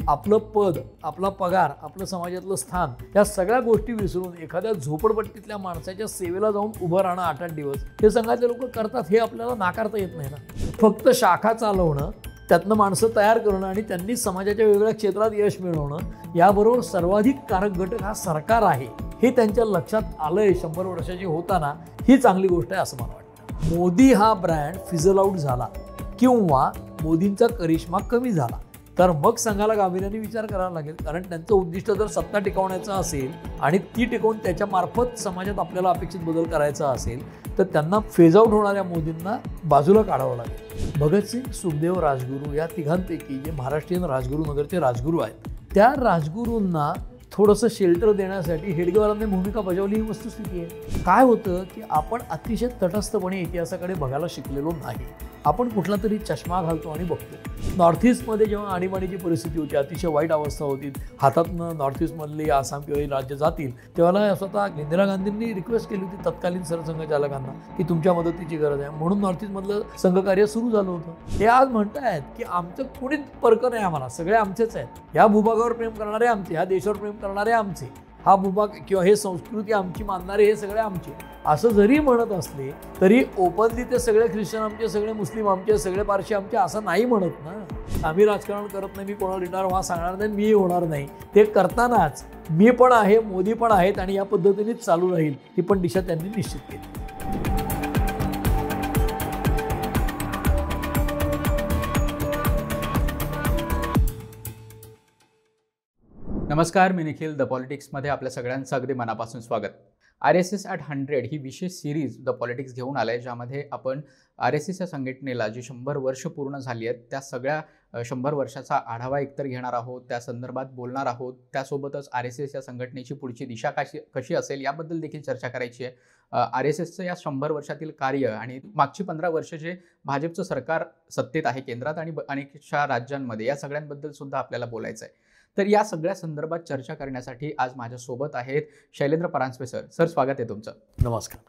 आपलं पद, आपला पगार, आपलं समाजातलं स्थान या सगळ्या गोष्टी विसरून एखाद्या झोपडपट्टीतल्या माणसाच्या सेवेला जाऊन उभं राहणं 8-8 दिवस हे संघातले लोक करतात, हे आपल्याला नाकारता येत नाही ना. फक्त शाखा चालवणं, त्यातनं माणसं तयार करणं आणि त्यांनी समाजाच्या वेगवेगळ्या क्षेत्रात यश मिळवणं, याबरोबर सर्वाधिक कारक घटक हा सरकार आहे हे त्यांच्या लक्षात आलंय 100 वर्षाची होताना, ही चांगली गोष्ट आहे असं मला वाटतं. मोदी हा ब्रँड फिझल आउट झाला किंवा मोदींचा करिश्मा कमी झाला तर मग संघाला गांभीर्याने विचार करावा लागेल. कारण त्यांचं उद्दिष्ट जर सत्ता टिकवण्याचं असेल आणि ती टिकवून त्याच्या मार्फत समाजात आपल्याला अपेक्षित बदल करायचा असेल तर त्यांना फेज आउट होणाऱ्या मोदींना बाजूला काढावं लागेल. भगतसिंग, सुखदेव, राजगुरू या तिघांपैकी जे महाराष्ट्रीयन राजगुरू नगरचे राजगुरू आहेत, त्या राजगुरूंना थोडंसं शेल्टर देण्यासाठी हेडगेवारांनी भूमिका बजावली, ही वस्तुस्थिती आहे. काय होतं की आपण अतिशय तटस्थपणे इतिहासाकडे बघायला शिकलेलो नाही. आपण कुठला तरी चष्मा घालतो आणि बघतो. नॉर्थ ईस्टमध्ये जेव्हा आणीबाणीची परिस्थिती होती, अतिशय वाईट अवस्था होती, हातातनं नॉर्थ ईस्टमधली आसाम किंवा ही राज्य जातील, तेव्हा स्वतः इंदिरा गांधींनी रिक्वेस्ट केली होती तत्कालीन सरसंघचालकांना की तुमच्या मदतीची गरज आहे, म्हणून नॉर्थ ईस्टमधलं संघकार्य सुरू झालं होतं. ते आज म्हणतायत की आमचं कोणीच परक नाही, आम्हाला सगळे आमचेच आहेत, ह्या भूभागावर प्रेम करणारे आमचे, ह्या देशावर प्रेम करणारे आमचे, हा भूभाग किंवा हे संस्कृती आमची मानणारे हे सगळे आमचे, असं जरी म्हणत असले तरी ओपनली ते सगळे ख्रिश्चन आमचे, सगळे मुस्लिम आमचे, सगळे पारशी आमचे असं नाही म्हणत ना. आम्ही राजकारण करत नाही, मी कोणाला रिटायर व्हा सांगणार नाही, मी होणार नाही. ते करतानाच मी पण आहे, मोदी पण आहेत आणि या पद्धतीनेच चालू राहील ही पण दिशा त्यांनी निश्चित केली. नमस्कार, मी निखिल. द पॉलिटिक्समध्ये आपल्या सगळ्यांचं अगदी मनापासून स्वागत. RSS at 100 ही विशेष सिरीज द पॉलिटिक्स घेऊन आलं आहे, ज्यामध्ये आपण RSS या संघटनेला जी 100 वर्ष पूर्ण झाली आहेत त्या सगळ्या 100 वर्षाचा आढावा एकतर घेणार आहोत, त्या संदर्भात बोलणार आहोत. त्यासोबतच RSS या संघटनेची पुढची दिशा कशी असेल याबद्दल देखील चर्चा करायची आहे. RSSचं या 100 वर्षातील कार्य आणि मागची 15 वर्ष जे भाजपचं सरकार सत्तेत आहे केंद्रात आणि अनेकशा राज्यांमध्ये, या सगळ्यांबद्दल सुद्धा आपल्याला बोलायचं आहे. तर या सगळ्या संदर्भात चर्चा करण्यासाठी आज माझ्यासोबत आहेत शैलेंद्र परांजपे सर. सर, स्वागत आहे तुमचं. नमस्कार.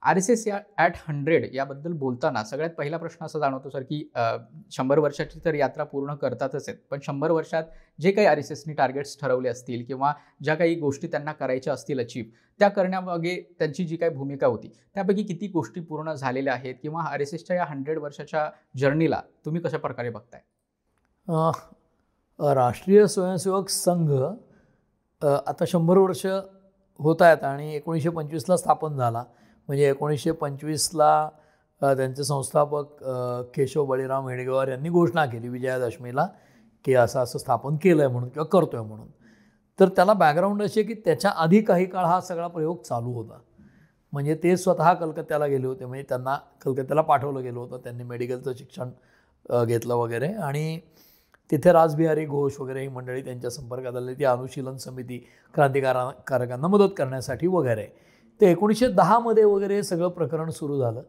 RSS at 100 याबद्दल बोलताना सगळ्यात पहिला प्रश्न असा जाणवतो सर की 100 वर्षाची तर यात्रा पूर्ण करतातच आहेत, पण 100 वर्षात जे काही RSSनी टार्गेट्स ठरवले असतील किंवा ज्या काही गोष्टी त्यांना करायच्या असतील अचीव, त्या करण्यामागे त्यांची जी काही भूमिका होती त्यापैकी किती गोष्टी पूर्ण झालेल्या आहेत किंवा RSSच्या या 100 वर्षाच्या जर्नीला तुम्ही कशा प्रकारे बघताय? राष्ट्रीय स्वयंसेवक संघ आता 100 वर्ष होत आहेत आणि 1925ला स्थापन झाला. म्हणजे 1925ला त्यांचे संस्थापक केशव बळीराम हेडगेवार यांनी घोषणा केली विजयादशमीला की असं स्थापन केलं आहे म्हणून किंवा करतो आहे म्हणून. तर त्याला बॅकग्राऊंड अशी आहे की त्याच्या आधी काही काळ हा सगळा प्रयोग चालू होता. म्हणजे ते स्वतः कलकत्त्याला गेले होते, म्हणजे त्यांना कलकत्त्याला पाठवलं गेलं होतं, त्यांनी मेडिकलचं शिक्षण घेतलं वगैरे आणि तिथे रासबिहारी घोष वगैरे ही मंडळी त्यांच्या संपर्कात आली. ती अनुशीलन समिती क्रांतिकारकांना मदत करण्यासाठी वगैरे. ते 1910मध्ये वगैरे हे सगळं प्रकरण सुरू झालं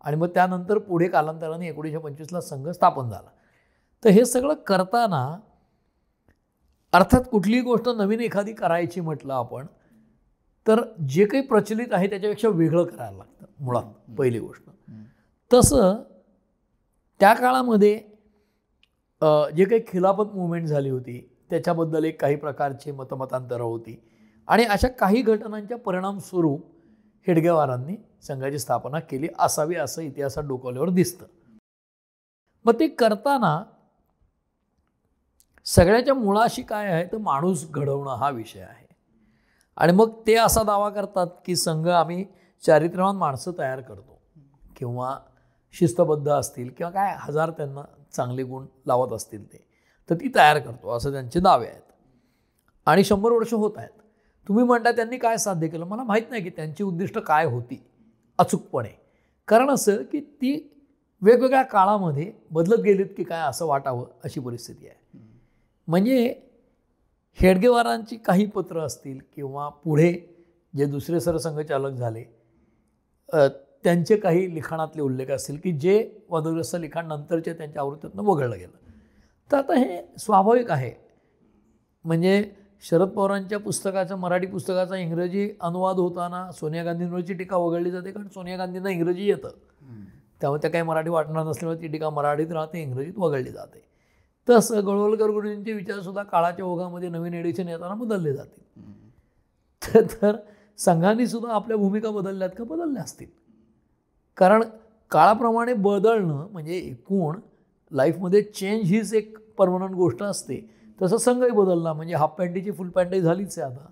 आणि मग त्यानंतर पुढे कालांतराने 1925ला संघ स्थापन झाला. तर हे सगळं करताना अर्थात कुठलीही गोष्ट नवीन एखादी करायची म्हटलं आपण तर जे काही प्रचलित आहे त्याच्यापेक्षा वेगळं करायला लागतं मुळात पहिली गोष्ट. तसं त्या काळामध्ये जे काही खिलाफत मुवमेंट झाली होती त्याच्याबद्दल एक काही प्रकारची मतमतांतरं होती आणि अशा काही घटनांच्या परिणामस्वरूप हेडगेवारांनी संघाची स्थापना केली असावी असं इतिहासात डोकावल्यावर दिसतं. मग ते करताना सगळ्याच्या मुळाशी काय आहे तर माणूस घडवणं हा विषय आहे. आणि मग ते असा दावा करतात की संघ आम्ही चारित्र्यवान माणसं तयार करतो किंवा शिस्तबद्ध असतील किंवा काय हजार त्यांना चांगले गुण लावत असतील ते, तर ती तयार करतो असं त्यांचे दावे आहेत. आणि 100 वर्ष होत आहेत. तुम्ही म्हणता त्यांनी काय साध्य केलं, मला माहीत नाही की त्यांची उद्दिष्ट काय होती अचूकपणे. कारण असं की ती वेगवेगळ्या काळामध्ये बदलत गेलीत की काय असं वाटावं अशी परिस्थिती आहे. म्हणजे हेडगेवारांची काही पत्रं असतील किंवा पुढे जे दुसरे सरसंघचालक झाले त्यांचे काही लिखाणातले उल्लेख असतील की जे वादग्रस्त लिखाण नंतरच्या त्यांच्या आवृत्त्यातनं वगळलं गेलं. तर आता हे स्वाभाविक आहे. म्हणजे शरद पवारांच्या पुस्तकाचा, मराठी पुस्तकाचा इंग्रजी अनुवाद होताना सोनिया गांधींवरची टीका वगळली जाते कारण सोनिया गांधींना इंग्रजी येतं, त्यामुळे त्या काही मराठी वाटणार नसल्यामुळे ती टीका मराठीत राहते, इंग्रजीत वगळली जाते. तसं गोळवलकर गुरुजींचे विचारसुद्धा काळाच्या ओघामध्ये नवीन एडिशन येताना बदलले जातील. तर संघाने सुद्धा आपल्या भूमिका बदलल्यात का? बदलल्या असतील. कारण काळाप्रमाणे बदलणं म्हणजे एकूण लाईफमध्ये चेंज हीच एक परमनंट गोष्ट असते. तसं संघही बदलला, म्हणजे हाफ पॅन्टीची फुल पॅन्टही झालीच आहे आता.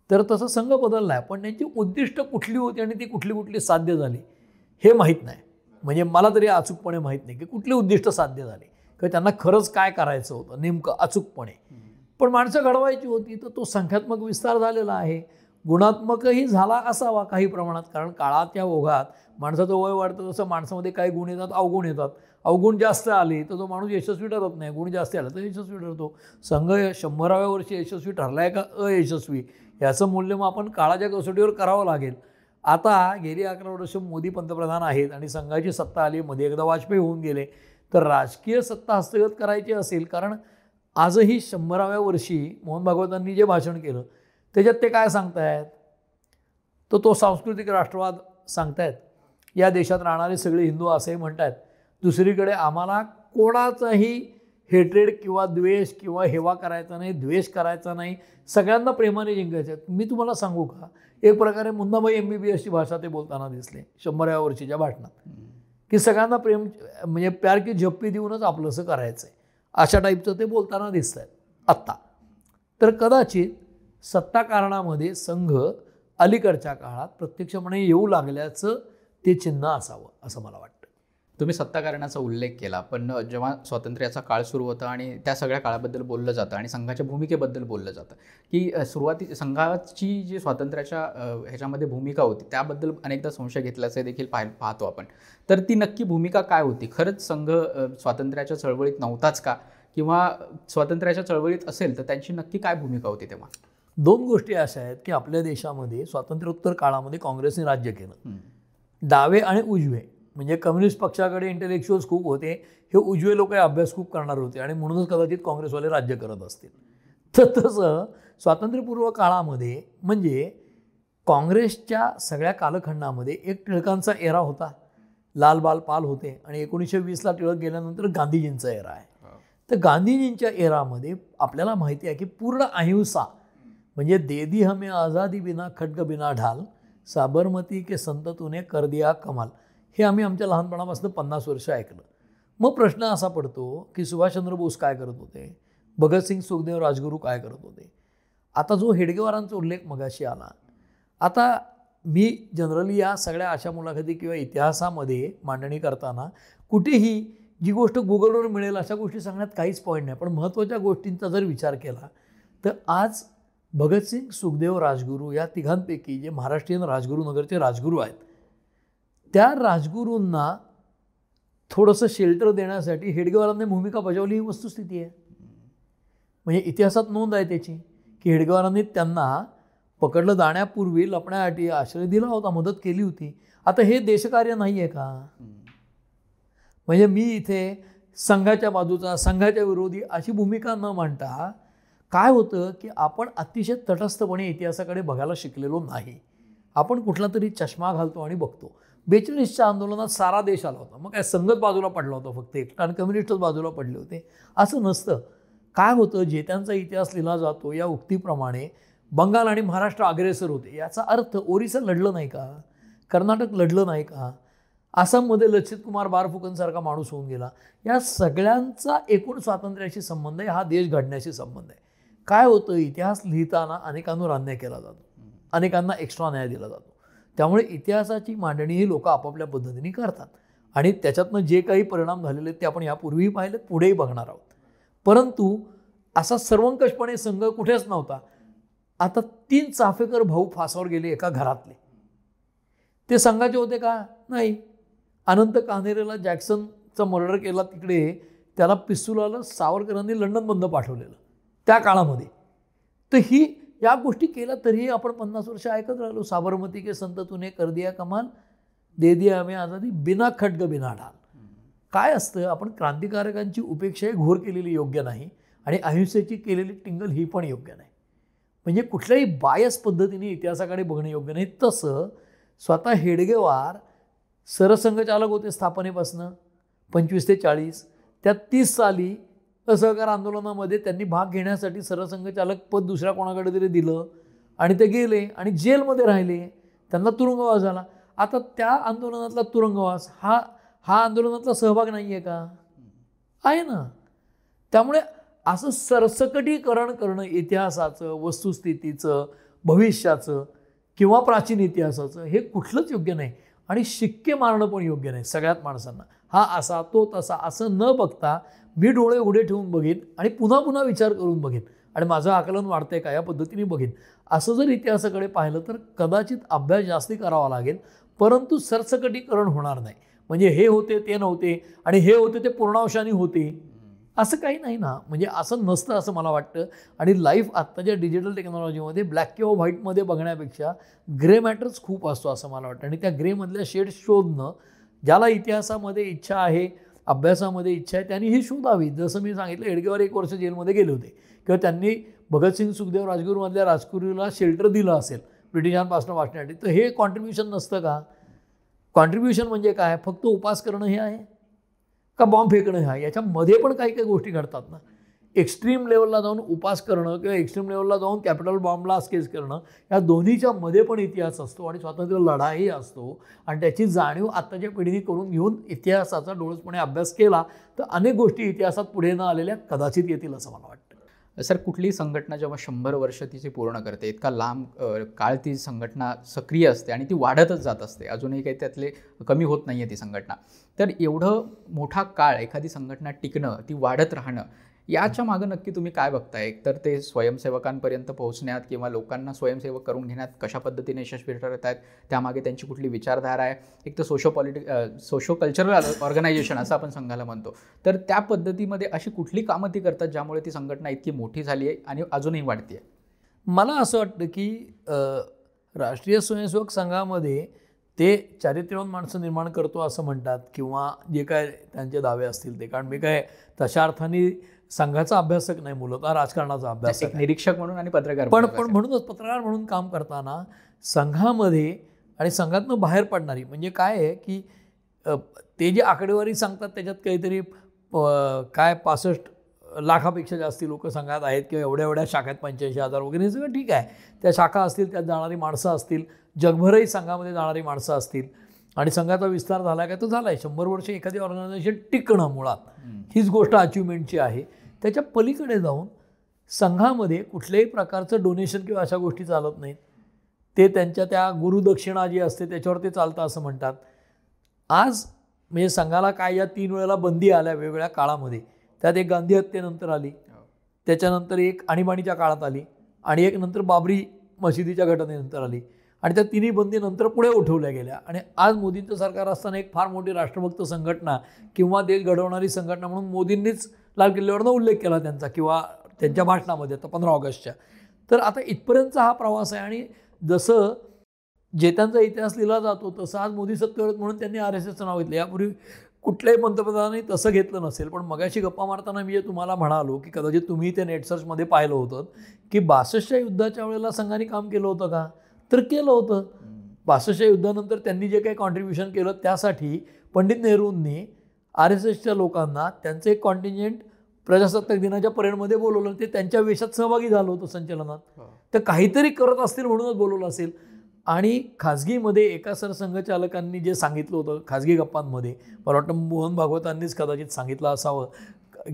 तर तसं संघ बदलला आहे, पण त्यांची उद्दिष्ट कुठली होती आणि ती कुठली कुठली साध्य झाली हे माहीत नाही. म्हणजे मला तरी अचूकपणे माहीत नाही की कुठली उद्दिष्ट साध्य झाली किंवा त्यांना खरंच काय करायचं होतं नेमकं अचूकपणे. पण माणसं घडवायची होती, तर तो संख्यात्मक विस्तार झालेला आहे. गुणात्मकही झाला असावा काही प्रमाणात, कारण काळाच्या ओघात माणसाचं वय वाढतं तसं माणसामध्ये काही गुण येतात, अवगुण येतात. अवगुण जास्त आले तर तो माणूस यशस्वी ठरत नाही, गुण जास्त आला तर यशस्वी ठरतो. संघ 100व्या वर्षी यशस्वी ठरला आहे का अयशस्वी याचं मूल्यमापन काळाच्या कसोटीवर करावं लागेल. आता गेली 11 वर्ष मोदी पंतप्रधान आहेत आणि संघाची सत्ता आली, मध्ये एकदा वाजपेयी होऊन गेले. तर राजकीय सत्ता हस्तगत करायची असेल, कारण आजही 100व्या वर्षी मोहन भागवतांनी जे भाषण केलं त्याच्यात ते काय सांगतायत, तर तो सांस्कृतिक राष्ट्रवाद सांगतायत. या देशात राहणारे सगळे हिंदू असंही म्हणतायत. दुसरीकडे आम्हाला कोणाचाही हेट्रेड किंवा द्वेष किंवा हेवा करायचा नाही, द्वेष करायचा नाही, सगळ्यांना प्रेमाने जिंकायचं आहे. मी तुम्हाला सांगू का, एक प्रकारे मुन्नाभाई MBBSची भाषा ते बोलताना दिसले 100व्या वर्षीच्या भाषणात, की सगळ्यांना प्रेम म्हणजे प्यार की झप्पी देऊनच आपलंसं करायचं आहे, अशा टाईपचं ते बोलताना दिसत आहेत आत्ता. तर कदाचित सत्ता कारणामध्ये संघ अलीकडच्या काळात प्रत्यक्षपणे येऊ लागल्याचं ते चिन्ह असावं असं मला वाटतं. तुम्ही सत्ताकारणाचा उल्लेख केला, पण जेव्हा स्वातंत्र्याचा काळ सुरू होता आणि त्या सगळ्या काळाबद्दल बोललं जातं आणि संघाच्या भूमिकेबद्दल बोललं जातं की सुरुवाती संघाची जी स्वातंत्र्याच्या ह्याच्यामध्ये भूमिका होती त्याबद्दल अनेकदा संशय घेतल्याचे देखील पाहतो आपण. तर ती नक्की भूमिका काय होती? खरंच संघ स्वातंत्र्याच्या चळवळीत नव्हताच का, किंवा स्वातंत्र्याच्या चळवळीत असेल तर त्यांची नक्की काय भूमिका होती तेव्हा? दोन गोष्टी अशा आहेत की आपल्या देशामध्ये स्वातंत्र्योत्तर काळामध्ये काँग्रेसने राज्य केलं. डावे आणि उजवे म्हणजे कम्युनिस्ट पक्षाकडे इंटेलेक्च्युअल्स खूप होते, हे उजवे लोक अभ्यास खूप करणार होते आणि म्हणूनच कदाचित काँग्रेसवाले राज्य करत असतील. तर तसं स्वातंत्र्यपूर्व काळामध्ये म्हणजे काँग्रेसच्या सगळ्या कालखंडामध्ये एक टिळकांचा एरा होता, लाल बाल पाल होते, आणि 1920ला टिळक गेल्यानंतर गांधीजींचा एरा आहे. तर गांधीजींच्या एरामध्ये आपल्याला माहिती आहे की पूर्ण अहिंसा म्हणजे दे दी हमें आझादी बिना खड्ग बिना ढाल, साबरमती के संत तूने कर दिया कमाल, हे आम्ही आमच्या लहानपणापासून 50 वर्ष ऐकलं. मग प्रश्न असा पडतो की सुभाषचंद्र बोस काय करत होते, भगतसिंग सुखदेव राजगुरू काय करत होते. आता जो हेडगेवारांचा उल्लेख मगाशी आला, आता मी जनरली या सगळ्या अशा मुलाखती किंवा इतिहासामध्ये मांडणी करताना कुठेही जी गोष्ट गुगलवर मिळेल अशा गोष्टी सांगण्यात काहीच पॉईंट नाही. पण महत्त्वाच्या गोष्टींचा जर विचार केला तर आज भगतसिंग सुखदेव राजगुरू या तिघांपैकी जे महाराष्ट्रीयन राजगुरू नगरचे राजगुरू आहेत, त्या राजगुरूंना थोडंसं शेल्टर देण्यासाठी हेडगेवारांनी भूमिका बजावली ही वस्तुस्थिती आहे. म्हणजे इतिहासात नोंद आहे त्याची की हेडगेवारांनी त्यांना पकडलं जाण्यापूर्वी लपण्यासाठी आश्रय दिला होता, मदत केली होती. आता हे देशकार्य नाही आहे का? म्हणजे मी इथे संघाच्या बाजूचा, संघाच्या विरोधी अशी भूमिका न मांडता काय होतं की आपण अतिशय तटस्थपणे इतिहासाकडे बघायला शिकलेलो नाही. आपण कुठला तरी चष्मा घालतो आणि बघतो. 42च्या आंदोलनात सारा देश आला होता, मग काय संघच बाजूला पडला होता फक्त एकटा आणि कम्युनिस्टच बाजूला पडले होते असं नसतं. काय होतं, जे त्यांचा इतिहास लिहिला जातो या उक्तीप्रमाणे बंगाल आणि महाराष्ट्र अग्रेसर होते, याचा अर्थ ओरिसा लढलं नाही का, कर्नाटक लढलं नाही का, आसाममध्ये लचित कुमार बारफुकनसारखा माणूस होऊन गेला. या सगळ्यांचा एकूण स्वातंत्र्याशी संबंध आहे, हा देश घडण्याशी संबंध आहे. काय होतं, इतिहास लिहिताना अनेकांवर अन्याय केला जातो, अनेकांना एक्स्ट्रा न्याय दिला जातो. त्यामुळे इतिहासाची मांडणी ही लोक आपापल्या पद्धतीने करतात आणि त्याच्यातनं जे काही परिणाम झालेले ते आपण यापूर्वीही पाहिलेत, पुढेही बघणार आहोत. परंतु असा सर्वंकषपणे संघ कुठेच नव्हता. आता 3 चाफेकर भाऊ फासावर गेले एका घरातले, ते संघाचे होते का? नाही. अनंत कान्हेरेला जॅक्सनचा मर्डर केला तिकडे, त्याला पिस्तुलाला सावरकरांनी लंडन बंद पाठवलेलं त्या काळामध्ये. तर ही या गोष्टी केल्या तरीही आपण 50 वर्ष ऐकत राहिलो. साबरमती के संत तूने कर दिया कमाल, दे दिया हमें आझादी बिना खड्ग बिना ढाल. काय असतं, आपण क्रांतिकारकांची उपेक्षाही घोर केलेली योग्य नाही आणि अहिंसेची केलेली टिंगल ही पण योग्य नाही. म्हणजे कुठल्याही बायस पद्धतीने इतिहासाकडे बघणं योग्य नाही. तसं स्वतः हेडगेवार सरसंघचालक होते स्थापनेपासून 25 ते 40. त्या 30 साली असहकार आंदोलनामध्ये त्यांनी भाग घेण्यासाठी सरसंघचालक पद दुसऱ्या कोणाकडे तरी दिलं आणि ते गेले आणि जेलमध्ये राहिले, त्यांना तुरुंगवास झाला. आता त्या आंदोलनातला तुरुंगवास हा आंदोलनातला सहभाग नाही आहे का? आहे ना. त्यामुळे असं सरसकटीकरण करणं इतिहासाचं, वस्तुस्थितीचं, भविष्याचं किंवा प्राचीन इतिहासाचं हे कुठलंच योग्य नाही. आणि शिक्के मारणं पण योग्य नाही सगळ्यात माणसांना. हा असा तो तसा असं न बघता मी डोळे उघडे ठेवून बघेन आणि पुन्हा पुन्हा विचार करून बघेन आणि माझं आकलन वाढतंय का या पद्धतीने बघेन. असं जर इतिहासाकडे पाहिलं तर कदाचित अभ्यास जास्ती करावा लागेल, परंतु सरसकटीकरण होणार नाही. म्हणजे हे होते ते नव्हते आणि हे होते ते पूर्णांशाने होते असं काही नाही ना. म्हणजे असं नसतं असं मला वाटतं. आणि लाईफ आत्ताच्या डिजिटल टेक्नॉलॉजीमध्ये ब्लॅक किंवा व्हाईटमध्ये बघण्यापेक्षा ग्रे मॅटर्स खूप असतो असं मला वाटतं. आणि त्या ग्रेमधल्या शेड्स शोधणं, ज्याला इतिहासामध्ये इच्छा आहे, अभ्यासामध्ये इच्छा आहे, त्यांनी ही शोधावी. जसं मी सांगितलं, हेडगेवार 1 वर्ष जेलमध्ये गेले होते किंवा त्यांनी भगतसिंग सुखदेव राजगुरूमधल्या राजगुरूला शेल्टर दिलं असेल ब्रिटिशांपासून वाचण्यासाठी, तर हे कॉन्ट्रीब्युशन नसतं का? कॉन्ट्रीब्युशन म्हणजे काय? फक्त उपास करणं हे आहे का बॉम्ब फेकणं हे आहे? याच्यामध्ये पण काही काही गोष्टी घडतात ना. एक्स्ट्रीम लेवलला जाऊन उपास करणं किंवा एक्स्ट्रीम लेवलला जाऊन कॅपिटल बॉम्बला स्केच करणं, या दोन्हीच्या मध्ये पण इतिहास असतो आणि स्वातंत्र्य लढाई असतो. आणि त्याची जाणीव आत्ताच्या पिढीने करून घेऊन इतिहासाचा डोळसपणे अभ्यास केला तर अनेक गोष्टी इतिहासात पुढे न आलेल्या कदाचित येतील असं मला वाटतं. सर, कुठलीही संघटना जेव्हा 100 वर्ष तिची पूर्ण करते, इतका लांब काळ ती संघटना सक्रिय असते आणि ती वाढतच जात असते, अजूनही काही त्यातले कमी होत नाही आहे ती संघटना. तर एवढं मोठा काळ एखादी संघटना टिकणं, ती वाढत राहणं, याच्या मागं नक्की तुम्ही काय बघताय? एकतर ते स्वयंसेवकांपर्यंत पोहोचण्यात किंवा लोकांना स्वयंसेवक करून घेण्यात कशा पद्धतीने यशस्वी ठरत आहेत, त्यामागे त्यांची कुठली विचारधारा आहे? एक तर सोशो कल्चरल ऑर्गनायझेशन असं आपण संघाला म्हणतो, तर त्या पद्धतीमध्ये अशी कुठली कामं ती करतात ज्यामुळे ती संघटना इतकी मोठी झाली आहे आणि अजूनही वाढते आहे? मला असं वाटतं की राष्ट्रीय स्वयंसेवक संघामध्ये ते चारित्र्यवान माणसं निर्माण करतो असं म्हणतात किंवा जे काय त्यांचे दावे असतील ते. कारण मी काय तशा अर्थाने संघाचा अभ्यासक नाही, मूलतः राजकारणाचा अभ्यासक, एक निरीक्षक म्हणून आणि पत्रकार पण म्हणूनच पत्रकार म्हणून काम करताना संघामध्ये आणि संघातनं बाहेर पडणारी म्हणजे काय आहे की ते जे आकडेवारी सांगतात त्याच्यात काहीतरी काय 65 लाखापेक्षा जास्ती लोक संघात आहेत किंवा एवढ्या एवढ्या शाखात 85,000 वगैरे, हे सगळं ठीक आहे. त्या शाखा असतील, त्यात जाणारी माणसं असतील, जगभरही संघामध्ये जाणारी माणसं असतील आणि संघाचा विस्तार झाला काय? तो झाला आहे. 100 वर्ष एखादी ऑर्गनायझेशन टिकणं मुळात हीच गोष्ट अचिव्हमेंटची आहे. त्याच्या पलीकडे जाऊन संघामध्ये कुठल्याही प्रकारचं डोनेशन किंवा अशा गोष्टी चालत नाहीत. ते त्यांच्या त्या गुरुदक्षिणा जी असते त्याच्यावर ते चालतं असं म्हणतात. आज म्हणजे संघाला काय या 3 वेळेला बंदी आल्या वेगवेगळ्या काळामध्ये. त्यात एक गांधी हत्येनंतर आली, त्याच्यानंतर एक आणीबाणीच्या काळात आली आणि एक नंतर बाबरी मशिदीच्या घटनेनंतर आली आणि त्या तिन्ही बंदी नंतर पुढे उठवल्या गेल्या. आणि आज मोदींचं सरकार असताना एक फार मोठी राष्ट्रभक्त संघटना किंवा देश घडवणारी संघटना म्हणून मोदींनीच लाल किल्ल्यावरनं उल्लेख केला त्यांचा किंवा त्यांच्या भाषणामध्ये आता 15 ऑगस्टच्या. तर आता इथपर्यंतचा हा प्रवास आहे. आणि जसं जेत्यांचा इतिहास लिहिला जातो तसं आज मोदी सत्तेवर म्हणून त्यांनी RSSचं नाव घेतलं. यापूर्वी कुठल्याही पंतप्रधानांनी तसं घेतलं नसेल. पण मगाशी गप्पा मारताना मी जे तुम्हाला म्हणालो की कदाचित तुम्ही ते नेट सर्चमध्ये पाहिलं होतं की 62च्या युद्धाच्या वेळेला संघाने काम केलं होतं का? तर केलं होतं. 62च्या युद्धानंतर त्यांनी जे काही कॉन्ट्रीब्युशन केलं त्यासाठी पंडित नेहरूंनी RSSच्या लोकांना त्यांचं एक कॉन्टिंजेंट प्रजासत्ताक दिनाच्या परेडमध्ये बोलवलं. ते त्यांच्या वेशात सहभागी झालं होतं संचलनात. तर काहीतरी करत असतील म्हणूनच बोलवलं असेल. आणि खाजगीमध्ये एका सरसंघचालकांनी जे सांगितलं होतं खाजगी गप्पांमध्ये, मला वाटतं मोहन भागवतांनीच कदाचित सांगितलं असावं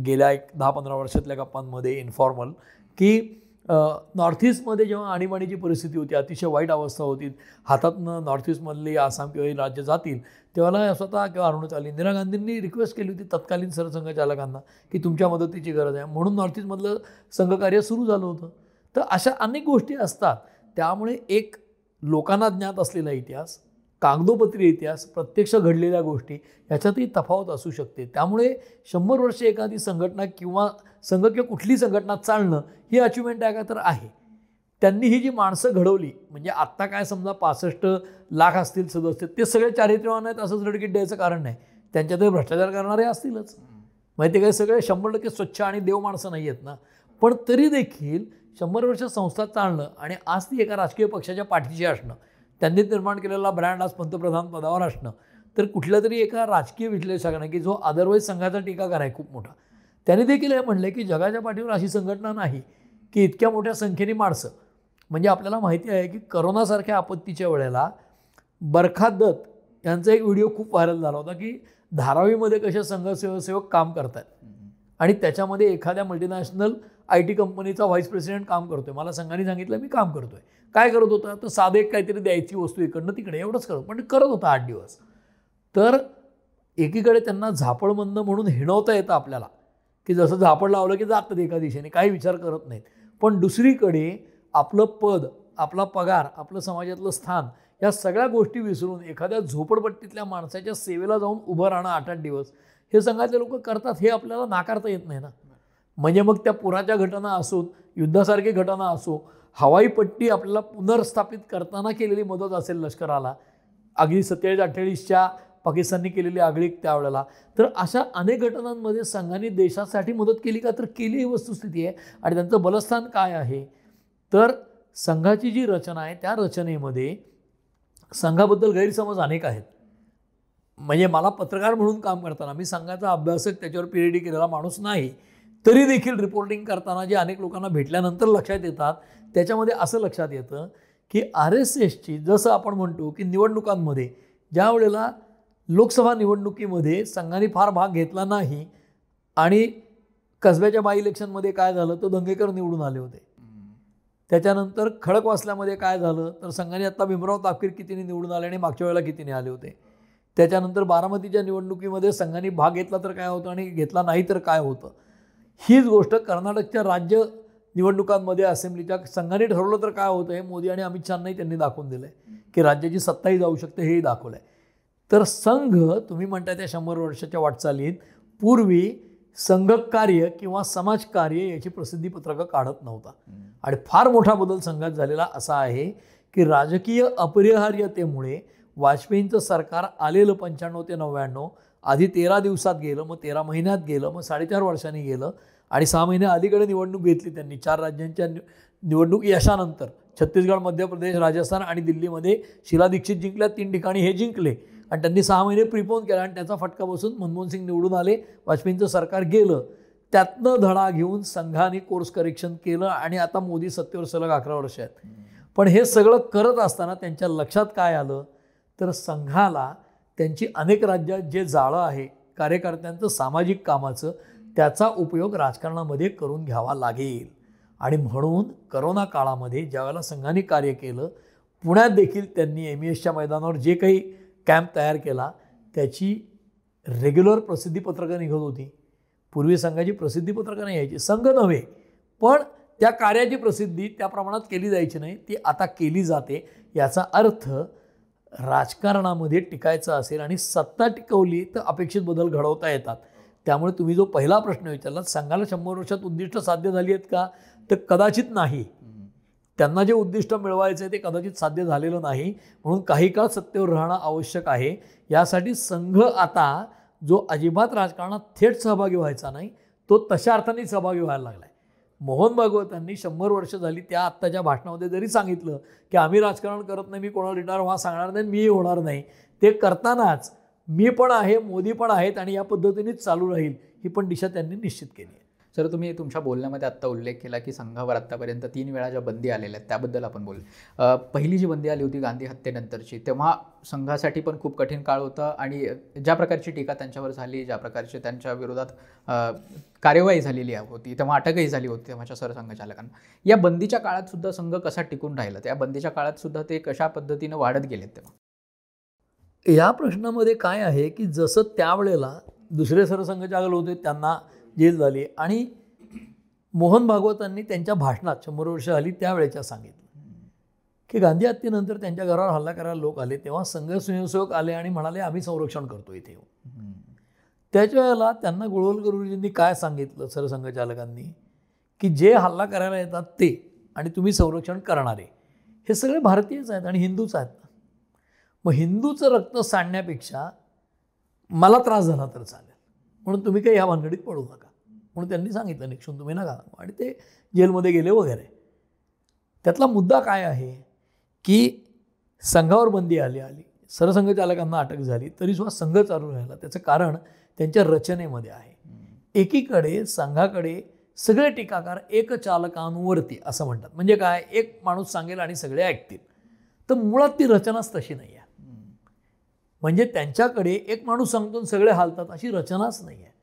गेल्या 10-15 वर्षातल्या गप्पांमध्ये इन्फॉर्मल, की नॉर्थ ईस्टमध्ये जेव्हा आणीबाणीची परिस्थिती होती, अतिशय वाईट अवस्था होती, हातातनं नॉर्थ ईस्टमधली आसाम किंवा ही राज्य जातील, तेव्हा स्वतः किंवा अरुणचाली इंदिरा गांधींनी रिक्वेस्ट केली होती तत्कालीन सरसंघचालकांना की तुमच्या मदतीची गरज आहे. म्हणून नॉर्थ ईस्टमधलं संघकार्य सुरू झालं होतं. तर अशा अनेक गोष्टी असतात. त्यामुळे एक लोकांना ज्ञात असलेला इतिहास, कागदोपत्री इतिहास, प्रत्यक्ष घडलेल्या गोष्टी याच्यातही तफावत असू शकते. त्यामुळे 100 वर्ष एखादी संघटना किंवा संघ किंवा कुठली संघटना चालणं ही अचिव्हमेंट आहे का? तर आहे. त्यांनी ही जी माणसं घडवली म्हणजे आत्ता काय समजा 65 लाख असतील सदस्य, ते सगळे चारित्र्यवान आहेत असंच रडकीत द्यायचं कारण नाही. त्यांच्यातही भ्रष्टाचार करणारे असतीलच. माहिती काय, सगळे 100% स्वच्छ आणि देव माणसं नाही आहेत ना. पण तरी देखील 100 वर्ष संस्था चालणं आणि आज ती एका राजकीय पक्षाच्या पाठीशी असणं, त्यांनी निर्माण केलेला ब्रँड आज पंतप्रधान पदावर असणं, तर कुठल्या तरी एका राजकीय विश्लेषकाने की जो अदरवाईज संघाचा टीकाकार आहे खूप मोठा, त्यांनी देखील हे म्हणले की जगाच्या पाठीवर अशी संघटना नाही की इतक्या मोठ्या संख्येने माणसं, म्हणजे आपल्याला माहिती आहे की करोनासारख्या आपत्तीच्या वेळेला बरखा दत्त यांचा एक व्हिडिओ खूप व्हायरल झाला होता की धारावीमध्ये कसे संघसेवक काम करतात आणि त्याच्यामध्ये एखाद्या मल्टीनॅशनल IT कंपनीचा व्हाईस प्रेसिडेंट काम करतोय. मला संघाने सांगितलं मी काम करतोय. काय करत होता तर साधं एक काहीतरी द्यायची वस्तू इकडनं तिकडे एवढंच करत, पण करत होता 8 दिवस. तर एकीकडे त्यांना झापडबंद म्हणून हिणवता येतं आपल्याला की जसं झापड लावलं की जातं एका दिशेने, काही विचार करत नाहीत. पण दुसरीकडे आपलं पद, आपला पगार, आपलं समाजातलं स्थान या सगळ्या गोष्टी विसरून एखाद्या झोपडपट्टीतल्या माणसाच्या सेवेला जाऊन उभं राहणं 8-8 दिवस हे संघातले लोक करतात, हे आपल्याला नाकारता येत नाही ना. म्हणजे मग त्या पुराच्या घटना असोत, युद्धासारखी घटना असो, हवाई पट्टी आपल्याला पुनर्स्थापित करताना केलेली मदत असेल लष्कराला, अगदी 47-48च्या पाकिस्तानने केलेली आगळीक त्यावेळेला, तर अशा अनेक घटनांमध्ये संघाने देशासाठी मदत केली का, तर केली ही वस्तुस्थिती आहे. आणि त्यांचं बलस्थान काय आहे, तर संघाची जी रचना आहे त्या रचनेमध्ये संघाबद्दल गैरसमज अनेक आहेत. म्हणजे मला पत्रकार म्हणून काम करताना, मी संघाचा अभ्यासक, त्याच्यावर PhD केलेला माणूस नाही, तरी देखील रिपोर्टिंग करताना जे अनेक लोकांना भेटल्यानंतर लक्षात येतात त्याच्यामध्ये असं लक्षात येतं की RSSची, जसं आपण म्हणतो की निवडणुकांमध्ये ज्या वेळेला लोकसभा निवडणुकीमध्ये संघाने फार भाग घेतला नाही आणि कसब्याच्या बाय इलेक्शनमध्ये काय झालं तर दंगेकर निवडून आले होते. त्याच्यानंतर खडकवासल्यामध्ये काय झालं तर संघाने आत्ता भीमराव तापकीर कितीने निवडून आले आणि मागच्या वेळेला कितीने आले होते. त्याच्यानंतर बारामतीच्या निवडणुकीमध्ये संघाने भाग घेतला तर काय होतं आणि घेतला नाही तर काय होतं. हीच गोष्ट कर्नाटकच्या राज्य निवडणुकांमध्ये असेंब्लीच्या संघाने ठरवलं तर काय होतं हे मोदी आणि अमित शहांनाही त्यांनी दाखवून दिलं आहे की राज्याची सत्ताही जाऊ शकते, हेही दाखवलं आहे. तर संघ, तुम्ही म्हणताय त्या 100 वर्षाच्या वाटचालीत पूर्वी संघकार्य किंवा समाजकार्य याची प्रसिद्धीपत्रकं काढत नव्हता. आणि फार मोठा बदल संघात झालेला असा आहे की राजकीय अपरिहार्यतेमुळे वाजपेयींचं सरकार आलेलं 95 ते 99 आधी 13 दिवसात गेलं, मग 13 महिन्यात गेलं, मग 4.5 वर्षांनी गेलं आणि 6 महिने अलीकडे निवडणूक घेतली त्यांनी. 4 राज्यांच्या निवडणूक यशानंतर छत्तीसगड, मध्य प्रदेश, राजस्थान आणि दिल्लीमध्ये शीला दीक्षित जिंकल्या, 3 ठिकाणी हे जिंकले आणि त्यांनी 6 महिने प्रिपोन केला आणि त्याचा फटका बसून मनमोहन सिंग निवडून आले, वाजपेयींचं सरकार गेलं. त्यातनं धडा घेऊन संघाने कोर्स करेक्शन केलं आणि आता मोदी सत्तेवर सलग 11 वर्ष आहेत. पण हे सगळं करत असताना त्यांच्या लक्षात काय आलं तर संघाला त्यांची अनेक राज्यात जे जाळं आहे कार्यकर्त्यांचं सामाजिक कामाचं, त्याचा उपयोग राजकारणामध्ये करून घ्यावा लागेल. आणि म्हणून करोना काळामध्ये ज्यावेळेला संघाने कार्य केलं, पुण्यात देखील त्यांनी MESच्या मैदानावर जे काही कॅम्प तयार केला त्याची रेग्युलर प्रसिद्धीपत्रकं निघत होती. पूर्वी संघाची प्रसिद्धीपत्रकं नाही यायची, संघ नव्हे पण त्या कार्याची प्रसिद्धी त्या प्रमाणात केली जायची नाही, ती आता केली जाते. याचा अर्थ राजकारणामध्ये टिकायचं असेल आणि सत्ता टिकवली तर अपेक्षित बदल घडवता येतात. त्यामुळे तुम्ही जो पहिला प्रश्न विचारला, संघाला 100 वर्षात उद्दिष्ट साध्य झाली आहेत का, तर कदाचित नाही. त्यांना जे उद्दिष्ट मिळवायचं आहे ते कदाचित साध्य झालेलं नाही, म्हणून काही काळ सत्तेवर राहणं आवश्यक आहे. यासाठी संघ आता जो अजिबात राजकारणात थेट सहभागी व्हायचा नाही, तो तशा अर्थाने सहभागी व्हायला लागला आहे. मोहन भागवतांनी 100 वर्ष झाली त्या आत्ताच्या भाषणामध्ये जरी सांगितलं की आम्ही राजकारण करत नाही, मी कोणाला रिटायर व्हा सांगणार नाही, मीही होणार नाही, ते करतानाच मी पण आहे, मोदी पण आहेत आणि या पद्धतीनेच चालू राहील ही पण दिशा त्यांनी निश्चित केली आहे. सर, तुम्ही तुमच्या बोलण्यामध्ये आत्ता उल्लेख केला की संघावर आत्तापर्यंत 3 वेळा ज्या बंदी आलेल्या आहेत त्याबद्दल आपण बोलू. पहिली जी बंदी आली होती गांधी हत्येनंतरची, तेव्हा संघासाठी पण खूप कठीण काळ होता आणि ज्या प्रकारची टीका त्यांच्यावर झाली, ज्या प्रकारची त्यांच्या विरोधात कार्यवाही झालेली होती, तेव्हा अटकही झाली होती तेव्हाच्या सरसंघचालकांना. या बंदीच्या काळात सुद्धा संघ कसा टिकून राहिला, त्या बंदीच्या काळात सुद्धा ते कशा पद्धतीनं वाढत गेलेत तेव्हा? या प्रश्नामध्ये काय आहे की जसं त्यावेळेला दुसरे सरसंघचालक होते त्यांना जेल झाली आणि मोहन भागवतांनी त्यांच्या भाषणात 100 वर्ष आली त्यावेळेच्या सांगितलं की गांधी हत्येनंतर त्यांच्या घरावर हल्ला करायला लोक आले, तेव्हा संघ स्वयंसेवक आले आणि म्हणाले आम्ही संरक्षण करतो इथे येऊन. त्याच्या वेळेला त्यांना गोळवलकर गुरुजींनी काय सांगितलं सरसंघचालकांनी की जे हल्ला करायला येतात ते आणि तुम्ही संरक्षण करणारे हे सगळे भारतीयच आहेत आणि हिंदूच आहेत. मग हिंदूचं रक्त सांडण्यापेक्षा मला त्रास झाला तर चालेल, म्हणून तुम्ही काही ह्या भानगडीत पडू नका म्हणून त्यांनी सांगितलं, निक्षून तुम्ही नका. आणि ते जेलमध्ये गेले वगैरे. त्यातला मुद्दा काय आहे की संघावर बंदी आली, सरसंघचालकांना अटक झाली, तरीसुद्धा संघ चालू राहिला. त्याचं कारण त्यांच्या रचनेमध्ये आहे. एकीकडे संघाकडे सगळे टीकाकार एकचालकांवरती असं म्हणतात. म्हणजे काय, एक माणूस सांगेल आणि सगळे ऐकतील. तर मुळात ती रचनाच तशी नाही आहे. म्हणजे त्यांच्याकडे एक माणूस सांगतो सगळे हालतात अशी रचनाच नाही आहे.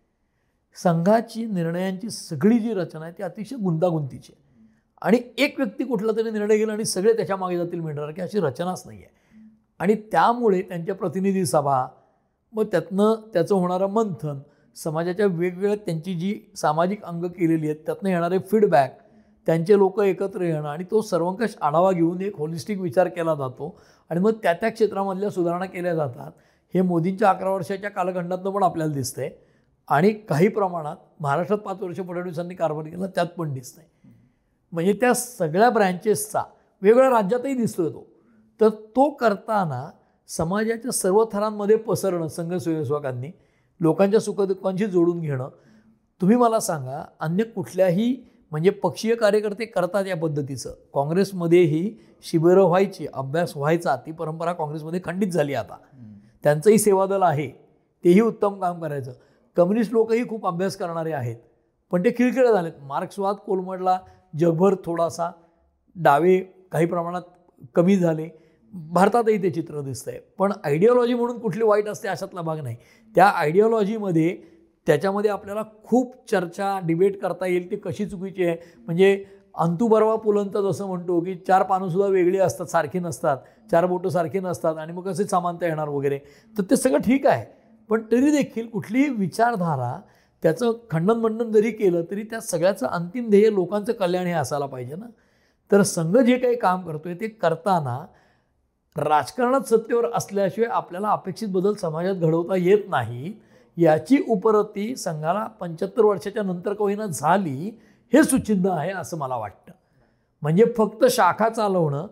संघाची निर्णयांची सगळी जी रचना आहे ती अतिशय गुंतागुंतीची आहे. आणि एक व्यक्ती कुठला तरी निर्णय घेईल आणि सगळे त्याच्या मागे जातील म्हणणार की अशी रचनाच नाही आहे. आणि त्यामुळे त्यांच्या प्रतिनिधी सभा, मग त्यातनं त्याचं होणारं मंथन, समाजाच्या वेगवेगळ्या त्यांची जी सामाजिक अंग केलेली आहेत त्यातनं येणारे फीडबॅक, त्यांचे लोक एकत्र येणं आणि तो सर्वंकष आढावा घेऊन एक होलिस्टिक विचार केला जातो आणि मग त्या त्या क्षेत्रामधल्या सुधारणा केल्या जातात. हे मोदींच्या 11 वर्षाच्या कालखंडातनं पण आपल्याला दिसतंय आणि काही प्रमाणात महाराष्ट्रात 5 वर्ष फडणवीसांनी कारभार केला त्यात पण दिसतंय. म्हणजे त्या सगळ्या ब्रँचेसचा वेगवेगळ्या राज्यातही दिसतोय तो. तर तो करताना समाजाच्या सर्व थरांमध्ये पसरणं, संघ स्वयंसेवकांनी लोकांच्या सुखदुःखांशी जोडून घेणं. तुम्ही मला सांगा, अन्य कुठल्याही म्हणजे पक्षीय कार्यकर्ते करतात या पद्धतीचं. काँग्रेसमध्येही शिबिरं व्हायची, अभ्यास व्हायचा, ती परंपरा काँग्रेसमध्ये खंडित झाली. आता त्यांचंही सेवादल आहे, तेही उत्तम काम करायचं. कम्युनिस्ट लोकही खूप अभ्यास करणारे आहेत, पण ते खिळखिळे झालेत. मार्क्सवाद कोलमडला, जगभर थोडासा, डावे काही प्रमाणात कमी झाले. भारतातही ते चित्र दिसतंय. पण आयडिओलॉजी म्हणून कुठली वाईट असते अशातला भाग नाही. त्या आयडिओलॉजीमध्ये त्याच्यामध्ये आपल्याला खूप चर्चा, डिबेट करता येईल ती कशी चुकीची आहे. म्हणजे अंतुबर्वा पुलंत जसं म्हणतो की 4 पानंसुद्धा वेगळी असतात, सारखी नसतात, 4 बोटं सारखी नसतात आणि मग कसे समानता येणार वगैरे. तर ते सगळं ठीक आहे, पण तरी देखील कुठलीही विचारधारा त्याचं खंडन जरी केलं तरी त्या सगळ्याचं अंतिम ध्येय लोकांचं कल्याण हे असायला पाहिजे ना. तर संघ जे काही काम करतोय ते करताना राजकारणात सत्तेवर असल्याशिवाय आपल्याला अपेक्षित बदल समाजात घडवता येत नाही. याची उपरती संघाला 75 वर्षाच्या नंतर का होईना झाली हे सुचिंत आहे असं मला वाटतं. म्हणजे फक्त शाखा चालवणं,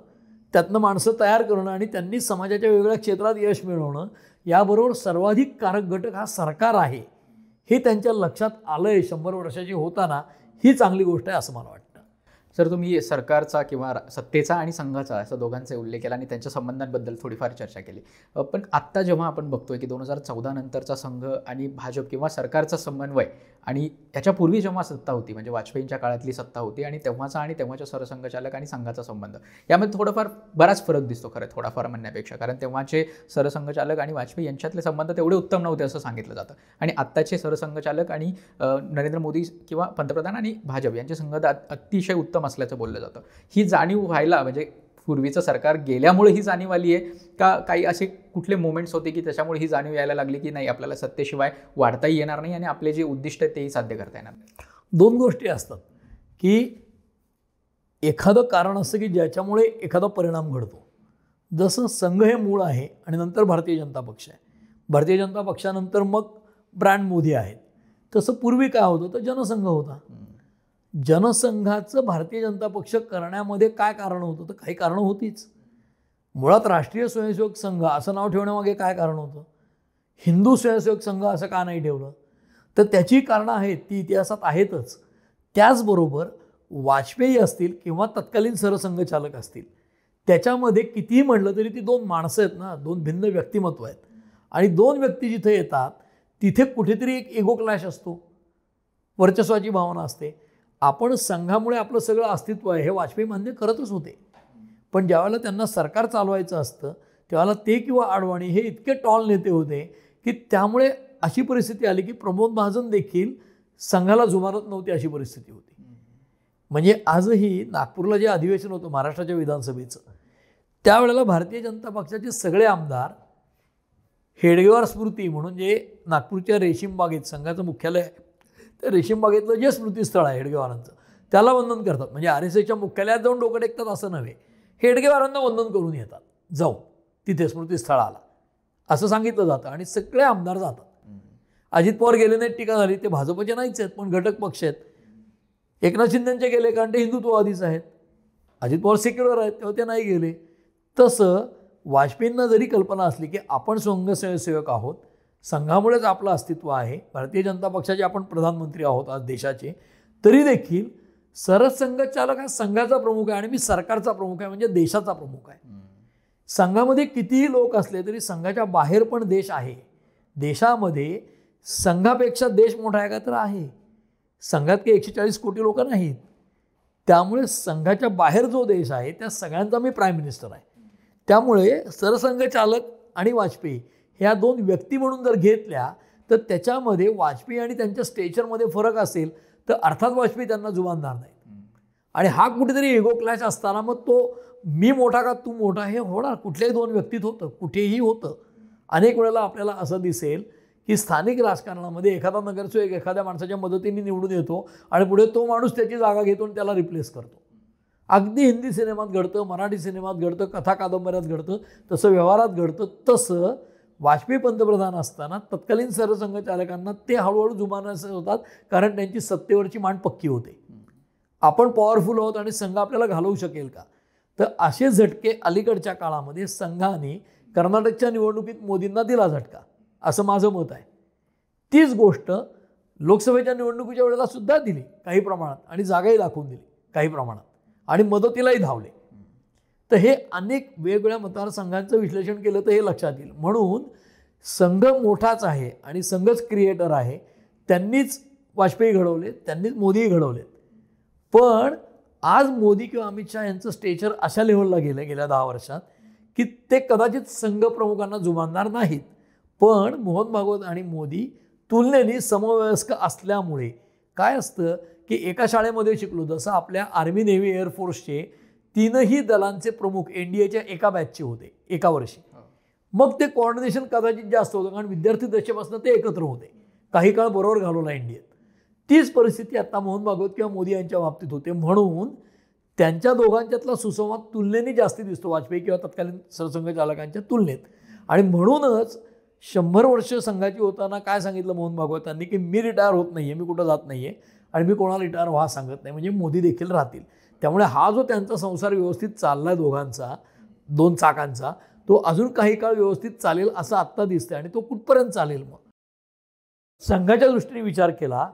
त्यातनं माणसं तयार करणं आणि त्यांनी समाजाच्या वेगवेगळ्या क्षेत्रात यश मिळवणं, याबरोबर सर्वाधिक कारक घटक हा सरकार आहे हे त्यांच्या लक्षात आलंय 100 वर्षाची होताना. ही चांगली गोष्ट आहे असं मला वाटतं. सर, तुम्ही सरकारचा किंवा सत्तेचा आणि संघाचा असं दोघांचा उल्लेख केला आणि त्यांच्या संबंधांबद्दल थोडीफार चर्चा केली. पण आत्ता जेव्हा आपण बघतोय की 2014 नंतरचा संघ आणि भाजप किंवा सरकारचा समन्वय आणि याच्यापूर्वी जेव्हा सत्ता होती म्हणजे वाजपेयींच्या काळातली सत्ता होती आणि तेव्हाचा आणि तेव्हाच्या सरसंघचालक आणि संघाचा संबंध यामध्ये थोडाफार बराच फरक दिसतो खरं, थोडाफार म्हणण्यापेक्षा. कारण तेव्हाचे सरसंघचालक आणि वाजपेयी यांच्यातले संबंध तेवढे उत्तम नव्हते असं सांगितलं जातं. आणि आत्ताचे सरसंघचालक आणि नरेंद्र मोदी किंवा पंतप्रधान आणि भाजप यांचे संबंध अतिशय उत्तम असल्याचं बोललं जातं. ही जाणीव व्हायला म्हणजे पूर्वीचं सरकार गेल्यामुळे ही जाणीव आली आहे का काही असे कुठले मोमेंट्स होते की त्याच्यामुळे ही जाणीव यायला लागली की नाही आपल्याला सत्तेशिवाय वाढताही येणार नाही आणि आपले जे उद्दिष्ट आहे तेही साध्य करता येणार नाही? 2 गोष्टी असतात की एखादं कारण असतं की ज्याच्यामुळे एखादा परिणाम घडतो. जसं संघ हे मूळ आहे आणि नंतर भारतीय जनता पक्ष आहे, भारतीय जनता पक्षानंतर मग ब्रँड मोदी आहेत. तसं पूर्वी काय होतं तर जनसंघ होता. जनसंघाचं भारतीय जनता पक्ष करण्यामध्ये काय कारण होतं तर काही कारणं होतीच. मुळात राष्ट्रीय स्वयंसेवक संघ असं नाव ठेवण्यामागे काय कारण होतं, हिंदू स्वयंसेवक संघ असं का नाही ठेवलं, तर त्याची कारणं आहेत, ती इतिहासात आहेतच. त्याचबरोबर वाजपेयी असतील किंवा तत्कालीन सरसंघचालक असतील, त्याच्यामध्ये कितीही म्हटलं तरी ती 2 माणसं आहेत ना, 2 भिन्न व्यक्तिमत्व आहेत. आणि 2 व्यक्ती जिथे येतात तिथे कुठेतरी एक इगो क्लॅश असतो, वर्चस्वाची भावना असते. आपण संघामुळे आपलं सगळं अस्तित्व आहे हे वाजपेयी मान्य करतच होते. पण ज्यावेळेला त्यांना सरकार चालवायचं असतं त्यावेळेला ते किंवा आडवाणी हे इतके टॉल नेते होते की त्यामुळे अशी परिस्थिती आली की प्रमोद महाजन देखील संघाला जुमानत नव्हती अशी परिस्थिती होती. म्हणजे आजही नागपूरला जे अधिवेशन होतं महाराष्ट्राच्या विधानसभेचं, त्यावेळेला भारतीय जनता पक्षाचे सगळे आमदार हेडगेवार स्मृती म्हणून जे नागपूरच्या रेशीम बागेत संघाचं मुख्यालय आहे, त्या रेशीम बागेतलं जे स्मृतीस्थळ आहे हेडगेवारांचं त्याला वंदन करतात. म्हणजे RSSच्या मुख्यालयात जाऊन डोकं टेकतात असं नव्हे, हेडगेवारांना वंदन करून येतात जाऊन तिथे स्मृतीस्थळाला असं सांगितलं जातं आणि सगळे आमदार जातात. अजित पवार गेले नाहीत टीका झाली, ते भाजपचे नाहीच आहेत पण घटक पक्ष आहेत. एकनाथ शिंदेचे गेले कारण ते हिंदुत्ववादीच आहेत, अजित पवार सेक्युलर आहेत तेव्हा ते नाही गेले. तसं वाजपेयींना जरी कल्पना असली की आपण संघ स्वयंसेवक आहोत, संघामुळेच आपलं अस्तित्व आहे, भारतीय जनता पक्षाचे आपण प्रधानमंत्री आहोत आज देशाचे, तरी देखील सरसंघचालक हा संघाचा प्रमुख आहे आणि मी सरकारचा प्रमुख आहे म्हणजे देशाचा प्रमुख आहे. संघामध्ये कितीही लोक असले तरी संघाच्या बाहेर पण देश आहे. देशामध्ये संघापेक्षा देश मोठा आहे का तर आहे. संघात काही 140 कोटी लोक नाहीत. त्यामुळे संघाच्या बाहेर जो देश आहे त्या सगळ्यांचा मी प्राईम मिनिस्टर आहे. त्यामुळे सरसंघचालक आणि वाजपेयी ह्या 2 व्यक्ती म्हणून जर घेतल्या तर त्याच्यामध्ये वाजपेयी आणि त्यांच्या स्टेचरमध्ये फरक असेल तर अर्थात वाजपेयी त्यांना जुमानणार नाहीत. आणि हा कुठेतरी इगो क्लॅश असताना मग तो मी मोठा का तू मोठा हे होणार कुठल्याही 2 व्यक्तीत होतं, कुठेही होतं. अनेक वेळेला आपल्याला असं दिसेल की स्थानिक राजकारणामध्ये एखादा नगरसेवक एखाद्या माणसाच्या मदतीने निवडून येतो आणि पुढे तो माणूस त्याची जागा घेतो आणि त्याला रिप्लेस करतो. अगदी हिंदी सिनेमात घडतं, मराठी सिनेमात घडतं, कथा कादंबऱ्यात घडतं, तसं व्यवहारात घडतं. तसं वाजपेयी पंतप्रधान असताना तत्कालीन सरसंघचालकांना ते हळूहळू जुमानाचे होतात कारण त्यांची सत्तेवरची मान पक्की होते. आपण पॉवरफुल आहोत आणि संघ आपल्याला घालवू शकेल का. तर असे झटके अलीकडच्या काळामध्ये संघाने कर्नाटकच्या निवडणुकीत मोदींना दिला झटका असं माझं मत आहे. तीच गोष्ट लोकसभेच्या निवडणुकीच्या वेळेला सुद्धा दिली काही प्रमाणात आणि जागाही दाखवून दिली काही प्रमाणात आणि मदतीलाही धावले. तर हे अनेक वेगवेगळ्या मतदारसंघांचं विश्लेषण केलं तर हे लक्षात येईल. म्हणून संघ मोठाच आहे आणि संघच क्रिएटर आहे. त्यांनीच वाजपेयी घडवले, त्यांनीच मोदीही घडवले. पण आज मोदी किंवा अमित शहा यांचं स्टेचर अशा लेव्हलला गेलं गेल्या 10 वर्षात की ते कदाचित संघ प्रमुखांना जुमानणार नाहीत. पण मोहन भागवत आणि मोदी तुलनेने समवयस्क असल्यामुळे काय असतं की एका शाळेमध्ये शिकलो जसं आपल्या आर्मी नेव्ही एअरफोर्सचे 3ही दलांचे प्रमुख NDAच्या एका बॅचचे होते एका वर्षी. मग ते कोऑर्डिनेशन कदाचित जास्त होतं कारण विद्यार्थी दशेपासून ते एकत्र होते. काही काळ बरोबर घालवला इंडियात. तीच परिस्थिती आता मोहन भागवत किंवा मोदी यांच्या बाबतीत होते. म्हणून त्यांच्या दोघांच्यातला सुसंवाद तुलनेने जास्ती दिसतो वाजपेयी किंवा तत्कालीन सरसंघचालकांच्या तुलनेत. आणि म्हणूनच 100 वर्ष संघाची होताना काय सांगितलं मोहन भागवतांनी की मी रिटायर होत नाही आहे, मी कुठं जात नाही आहे आणि मी कोणाला रिटायर व्हा सांगत नाही, म्हणजे मोदी देखील राहतील. त्यामुळे हा जो त्यांचा संसार व्यवस्थित चालला आहे दोघांचा 2 चाकांचा तो अजून काही काळ व्यवस्थित चालेल असं आत्ता दिसतंय. आणि तो कुठपर्यंत चालेल. मग संघाच्या दृष्टीने विचार केला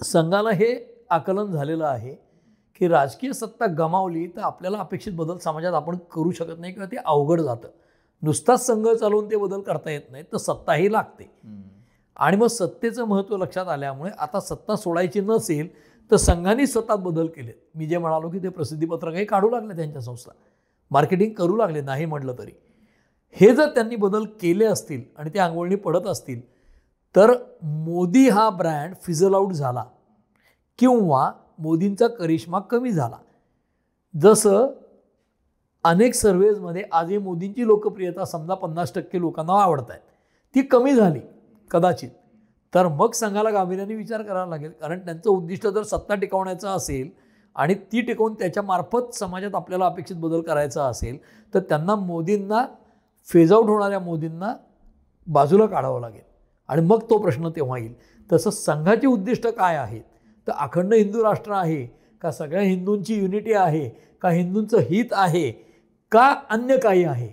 संघाला हे आकलन झालेलं आहे की राजकीय सत्ता गमावली तर आपल्याला अपेक्षित बदल समाजात आपण करू शकत नाही किंवा ते अवघड जातं. नुसताच संघ चालवून ते बदल करता येत नाही तर सत्ताही लागते. आणि मग सत्तेचं महत्त्व लक्षात आल्यामुळे आता सत्ता सोडायची नसेल तर संघाने स्वतः बदल केलेत. मी जे म्हणालो की ते प्रसिद्धीपत्रकही काढू लागले, त्यांच्या संस्था मार्केटिंग करू लागले नाही म्हटलं तरी. हे जर त्यांनी बदल केले असतील आणि ते अंगवळणी पडत असतील तर मोदी हा ब्रँड फिझल आउट झाला किंवा मोदींचा करिश्मा कमी झाला. जसं अनेक सर्व्हेजमध्ये आजही मोदींची लोकप्रियता समजा 50% लोकांना आवडत आहेत, ती कमी झाली कदाचित. तर मग संघाला गांभीर्याने विचार करावा लागेल. कारण त्यांचं उद्दिष्ट जर सत्ता टिकवण्याचं असेल आणि ती टिकवून त्याच्यामार्फत समाजात आपल्याला अपेक्षित बदल करायचा असेल तर त्यांना मोदींना फेज आउट होणाऱ्या मोदींना बाजूला काढावं लागेल. आणि मग तो प्रश्न तेव्हा येईल. तसं संघाची उद्दिष्ट काय आहेत तर अखंड हिंदू राष्ट्र आहे का, सगळ्या हिंदूंची युनिटी आहे का, हिंदूंचं हित आहे का, अन्य काही आहे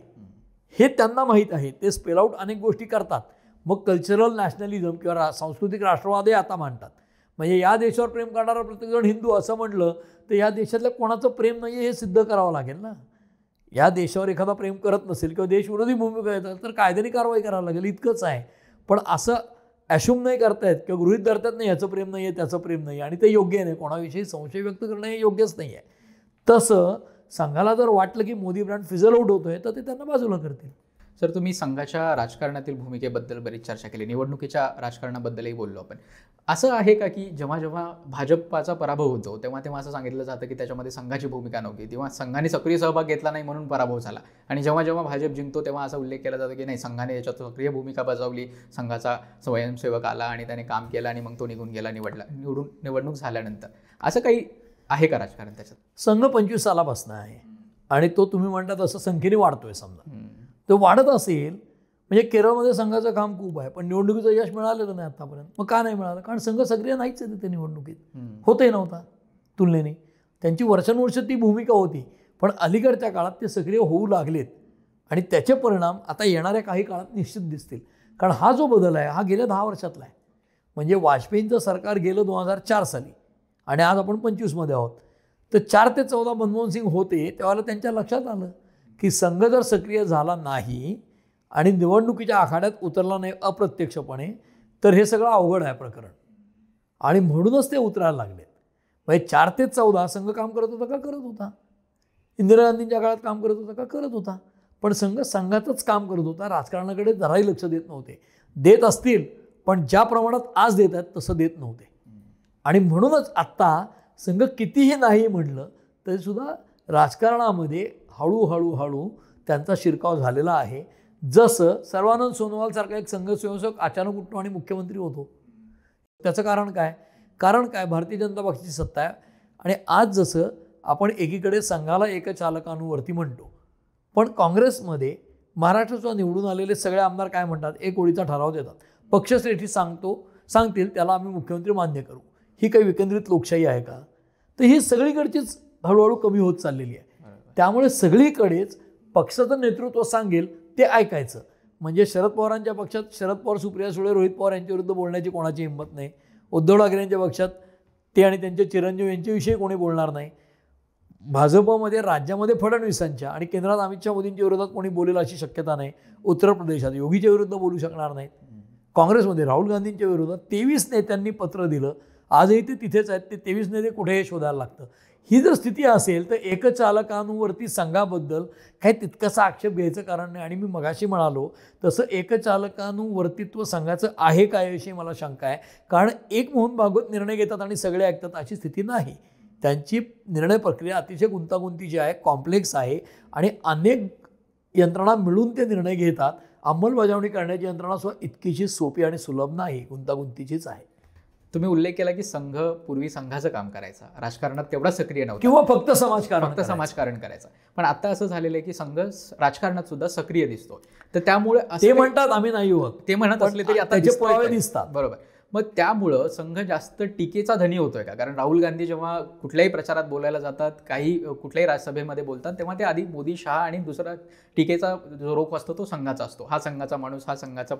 हे त्यांना माहीत आहे. ते स्पेल आउट अनेक गोष्टी करतात. मग कल्चरल नॅशनलिझम किंवा सांस्कृतिक राष्ट्रवादी आता मांडतात. म्हणजे या देशावर प्रेम करणारा प्रत्येकजण हिंदू असं म्हटलं तर या देशातल्या कोणाचं प्रेम नाही आहे हे सिद्ध करावं लागेल ना. या देशावर एखादा प्रेम करत नसेल किंवा देशविरोधी भूमिका येतात तर कायद्याने कारवाई करावी लागेल, इतकंच आहे. पण असं ॲश्युम नाही करतायत किंवा गृहीत धरतात नाही याचं प्रेम नाही आहे त्याचं प्रेम नाही आणि ते योग्य नाही. कोणाविषयी संशय व्यक्त करणं हे योग्यच नाही आहे. तसं संघाला जर वाटलं की मोदी ब्रँड फिझल आउट होतोय तर ते त्यांना बाजूला करतील. सर, तुम्ही संघाच्या राजकारणातील भूमिकेबद्दल बरीच चर्चा केली, निवडणुकीच्या राजकारणाबद्दलही बोललो आपण. असं आहे का की जेव्हा जेव्हा भाजपाचा पराभव होतो तेव्हा असं सांगितलं जातं की त्याच्यामध्ये संघाची भूमिका नव्हती, तेव्हा संघाने सक्रिय सहभाग घेतला नाही म्हणून पराभव झाला. आणि जेव्हा जेव्हा भाजप जिंकतो तेव्हा असा उल्लेख केला जातो की नाही, संघाने याच्यात सक्रिय भूमिका बजावली, संघाचा स्वयंसेवक आला आणि त्याने काम केलं आणि मग तो निघून गेला निवडणूक झाल्यानंतर. असं काही आहे का राजकारण त्याच्यात? संघ 25 सालापासून आहे आणि तो तुम्ही म्हणता तसं संख्येने वाढतोय. समजा तो वाढत असेल म्हणजे केरळमध्ये संघाचं काम खूप आहे पण निवडणुकीचं यश मिळालेलं नाही आतापर्यंत. मग का नाही मिळालं? कारण संघ सक्रिय नाहीच आहे तिथे निवडणुकीत, होतही नव्हता तुलनेने. त्यांची वर्षानुवर्ष ती भूमिका होती पण अलीकडच्या काळात ते सक्रिय होऊ लागलेत आणि त्याचे परिणाम आता येणाऱ्या काही काळात निश्चित दिसतील. कारण हा जो बदल आहे हा गेल्या 10 वर्षातला आहे. म्हणजे वाजपेयींचं सरकार गेलं 2004 साली आणि आज आपण 25मध्ये आहोत. तर 4 ते 14 मनमोहन सिंग होते तेव्हा त्यांच्या लक्षात आलं की संघ जर सक्रिय झाला नाही आणि निवडणुकीच्या आखाड्यात उतरला नाही अप्रत्यक्षपणे तर हे सगळं अवघड आहे प्रकरण. आणि म्हणूनच ते उतरायला लागले. म्हणजे 4 ते 14 संघ काम करत होता का? करत होता. इंदिरा गांधींच्या काळात काम करत होता का? करत होता. पण संघ संघातच काम करत होता, राजकारणाकडे जराही लक्ष देत नव्हते. देत असतील पण ज्या प्रमाणात आज देत आहेत तसं देत नव्हते. आणि म्हणूनच आत्ता संघ कितीही नाही म्हटलं तरीसुद्धा राजकारणामध्ये हळूहळू त्यांचा शिरकाव झालेला आहे. जसं सर्वानंद सोनोवालसारखा एक संघ स्वयंसेवक अचानक उठतो आणि मुख्यमंत्री होतो. त्याचं कारण काय? कारण काय? भारतीय जनता पक्षाची सत्ता आहे. आणि आज जसं आपण एकीकडे संघाला एकचालकानुवर्ती म्हणतो, पण काँग्रेसमध्ये महाराष्ट्राचा निवडून आलेले सगळे आमदार काय म्हणतात? एक ओळीचा ठराव देतात. पक्षश्रेष्ठी सांगतील त्याला आम्ही मुख्यमंत्री मान्य करू. ही काही विकेंद्रित लोकशाही आहे का? तर ही सगळीकडचीच हळूहळू कमी होत चाललेली आहे. त्यामुळे सगळीकडेच पक्षाचं नेतृत्व सांगेल ते ऐकायचं. म्हणजे शरद पवारांच्या पक्षात शरद पवार, सुप्रिया सुळे, रोहित पवार यांच्या विरुद्ध बोलण्याची कोणाची हिंमत नाही. उद्धव ठाकरे यांच्या पक्षात ते आणि त्यांचे चिरंजीव यांच्याविषयी कोणी बोलणार नाही. भाजपमध्ये राज्यामध्ये फडणवीसांच्या आणि केंद्रात अमित शहा मोदींच्या विरोधात कोणी बोलेल अशी शक्यता नाही. उत्तर प्रदेशात योगीच्या विरुद्ध बोलू शकणार नाहीत. काँग्रेसमध्ये राहुल गांधींच्या विरोधात 23 नेत्यांनी पत्र दिलं. आजही ते तिथेच आहेत. ते 23 नेते कुठेही शोधायला लागतं. ही जर स्थिती असेल तर एकचालकानुवर्ती संघाबद्दल काही तितकंसा आक्षेप घ्यायचं कारण नाही. आणि मी मगाशी म्हणालो तसं एकचालकानुवर्तित्व संघाचं आहे काय अशी मला शंका आहे. कारण एक मोहन भागवत निर्णय घेतात आणि सगळे ऐकतात अशी स्थिती नाही. त्यांची निर्णय प्रक्रिया अतिशय गुंतागुंतीची आहे, कॉम्प्लेक्स आहे आणि अनेक यंत्रणा मिळून ते निर्णय घेतात. अंमलबजावणी करण्याची यंत्रणा सुद्धा इतकीशी सोपी आणि सुलभ नाही, गुंतागुंतीचीच आहे. तुम्ही उल्लेख केला की संघ पूर्वी संघाचं काम करायचा, राजकारणात तेवढा सक्रिय नव्हता किंवा फक्त समाजकारण करायचा. पण आता असं झालेलं आहे की संघ राजकारणात सुद्धा सक्रिय दिसतो. तर त्यामुळे ते म्हणतात आम्ही नाही होत, ते म्हणत असले तरी आता पुरावे दिसतात. बरोबर. मग त्यामुळं संघ जास्त टीकेचा धनी होतोय का? कारण राहुल गांधी जेव्हा कुठल्याही प्रचारात बोलायला जातात, कुठल्याही राज्यसभेमध्ये बोलतात, तेव्हा ते आधी मोदी, शहा आणि दुसरा टीकेचा जो रोख असतो तो संघाचा असतो. हा संघाचा माणूस, हा संघाचा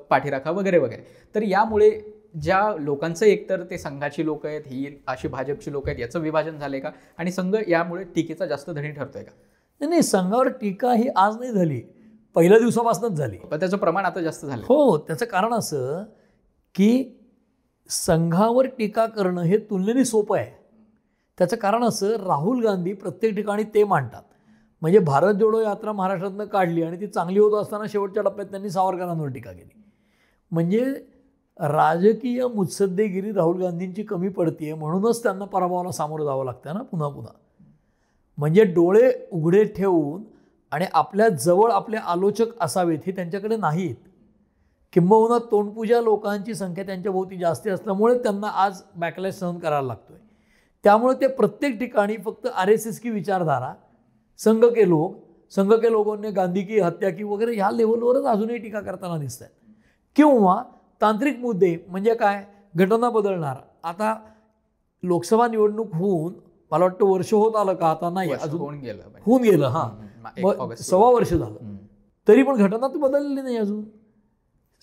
पाठीराखा वगैरे वगैरे. तर यामुळे ज्या लोकांचं एकतर ते संघाची लोक आहेत, ही अशी भाजपची लोक आहेत, याचं विभाजन झालंय का? आणि संघ यामुळे टीकेचा जास्त धनी ठरतोय का? नाही, संघावर टीका ही आज नाही झाली, पहिल्या दिवसापासूनच झाली. पण त्याचं प्रमाण आता जास्त झालं. हो, त्याचं कारण असं की संघावर टीका करणं हे तुलनेने सोपं आहे. त्याचं कारण असं, राहुल गांधी प्रत्येक ठिकाणी ते मांडतात. म्हणजे भारत जोडो यात्रा महाराष्ट्रातनं काढली आणि ती चांगली होत असताना शेवटच्या टप्प्यात त्यांनी सावरकरांवर टीका केली. म्हणजे राजकीय मुत्सद्देगिरी राहुल गांधींची कमी पडते, म्हणूनच त्यांना पराभवाला सामोरं जावं लागतं ना पुन्हा पुन्हा. म्हणजे डोळे उघडे ठेवून आणि आपल्या जवळ आपले आलोचक असावेत हे त्यांच्याकडे नाहीत. किंबहुना तोंडपूजा लोकांची संख्या त्यांच्या भोवती जास्त असल्यामुळे त्यांना आज बॅकलॅश सहन करायला लागतोय. त्यामुळे ते प्रत्येक ठिकाणी फक्त RSS की विचारधारा, संघ के लोगों ने गांधी की हत्या की वगैरे ह्या लेवलवरच अजूनही टीका करताना दिसत आहेत. किंवा तांत्रिक मुद्दे म्हणजे काय, घटना बदलणार. आता लोकसभा निवडणूक होऊन मला वाटतं वर्ष होत आलं का? आता नाही, अजून होऊन गेलं. हां, 1.25 वर्ष झालं, तरी पण घटना तर बदललेली नाही अजून.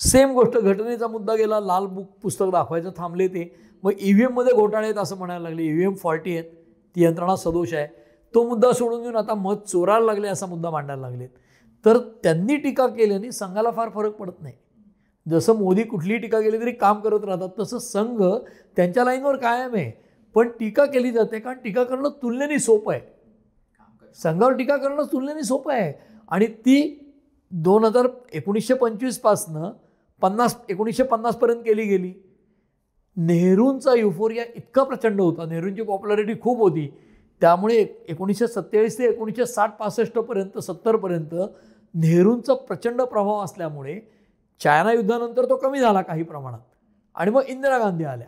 सेम गोष्ट, घटनेचा मुद्दा गेला, लाल बुक पुस्तक दाखवायचं थांबले ते. मग EVM मध्ये घोटाळे आहेत असं म्हणायला लागले. EVM फॉल्टी आहेत, ती यंत्रणा सदोष आहे. तो मुद्दा सोडून देऊन आता मत चोरायला लागले असा मुद्दा मांडायला लागलेत. तर त्यांनी टीका केल्याने संघाला फार फरक पडत नाही. जसं मोदी कुठलीही टीका केली तरी काम करत राहतात, तसं संघ त्यांच्या लाईनवर कायम आहे. पण टीका केली जाते कारण टीका करणं तुलनेने सोपं आहे. संघावर टीका करणं तुलनेने सोपं आहे. आणि ती 1925 पासनं 1950 पर्यंत केली गेली. नेहरूंचा युफोरिया इतका प्रचंड होता, नेहरूंची पॉप्युलॅरिटी खूप होती. त्यामुळे 1947 ते 1960-65 पर्यंत 70 पर्यंत नेहरूंचा प्रचंड प्रभाव असल्यामुळे चायना युद्धानंतर तो कमी झाला काही प्रमाणात. आणि मग इंदिरा गांधी आल्या.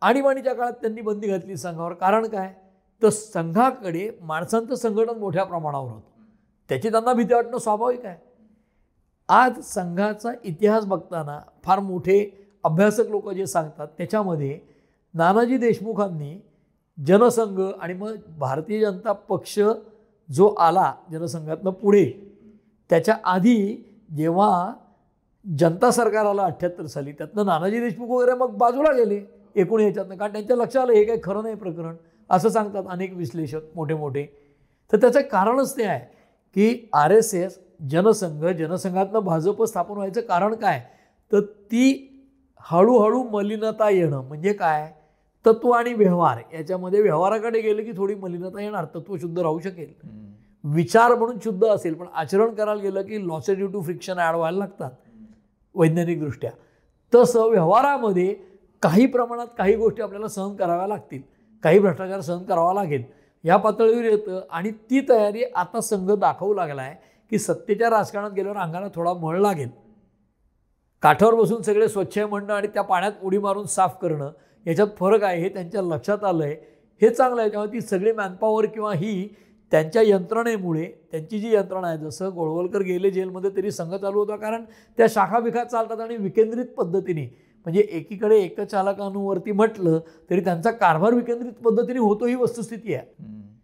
आणीबाणीच्या काळात त्यांनी बंदी घातली संघावर. कारण काय, तर संघाकडे माणसांचं संघटन मोठ्या प्रमाणावर होतं, त्याची त्यांना भीती वाटणं स्वाभाविक आहे. आज संघाचा इतिहास बघताना फार मोठे अभ्यासक लोक जे सांगतात त्याच्यामध्ये नानाजी देशमुखांनी जनसंघ आणि मग भारतीय जनता पक्ष जो आला जनसंघातनं पुढे, त्याच्या आधी जेव्हा जनता सरकार आलं 78 साली, त्यातनं नानाजी देशमुख वगैरे मग बाजूला गेले एकूण याच्यातनं. कारण त्यांच्या लक्षात आलं हे काही खरं नाही प्रकरण, असं सांगतात अनेक विश्लेषक मोठे मोठे. तर त्याचं कारणच ते आहे की RSS जनसंघातनं भाजप स्थापन व्हायचं कारण काय, तर ती हळूहळू मलिनता येणं म्हणजे काय, तत्व आणि व्यवहार याच्यामध्ये व्यवहाराकडे गेले की थोडी मलिनता येणार, तत्व शुद्ध राहू शकेल, विचार म्हणून शुद्ध असेल, पण आचरण करायला गेलं की losses due to friction add व्हायला लागतात वैज्ञानिकदृष्ट्या. तसं व्यवहारामध्ये काही प्रमाणात काही गोष्टी आपल्याला सहन कराव्या लागतील, काही भ्रष्टाचार सहन करावा लागेल, या पातळीवर येतं. आणि ती तयारी आता संघ दाखवू लागला आहे की सत्तेच्या राजकारणात गेल्यावर अंगाला थोडा मळ लागेल. काठावर बसून सगळे स्वच्छ म्हणणं आणि त्या पाण्यात उडी मारून साफ करणं याच्यात फरक आहे हे त्यांच्या लक्षात आलं आहे. हे चांगलं आहे. त्यामुळे ती सगळी मॅनपॉवर किंवा ही त्यांच्या यंत्रणेमुळे, त्यांची जी यंत्रणा आहे, जसं गोळवलकर गेले जेलमध्ये तरी संघ चालू होता, कारण त्या शाखाभिखा चालतात आणि विकेंद्रित पद्धतीने, म्हणजे एकीकडे एकचालकांवरती म्हटलं तरी त्यांचा कारभार विकेंद्रित पद्धतीने होतो, ही वस्तुस्थिती आहे.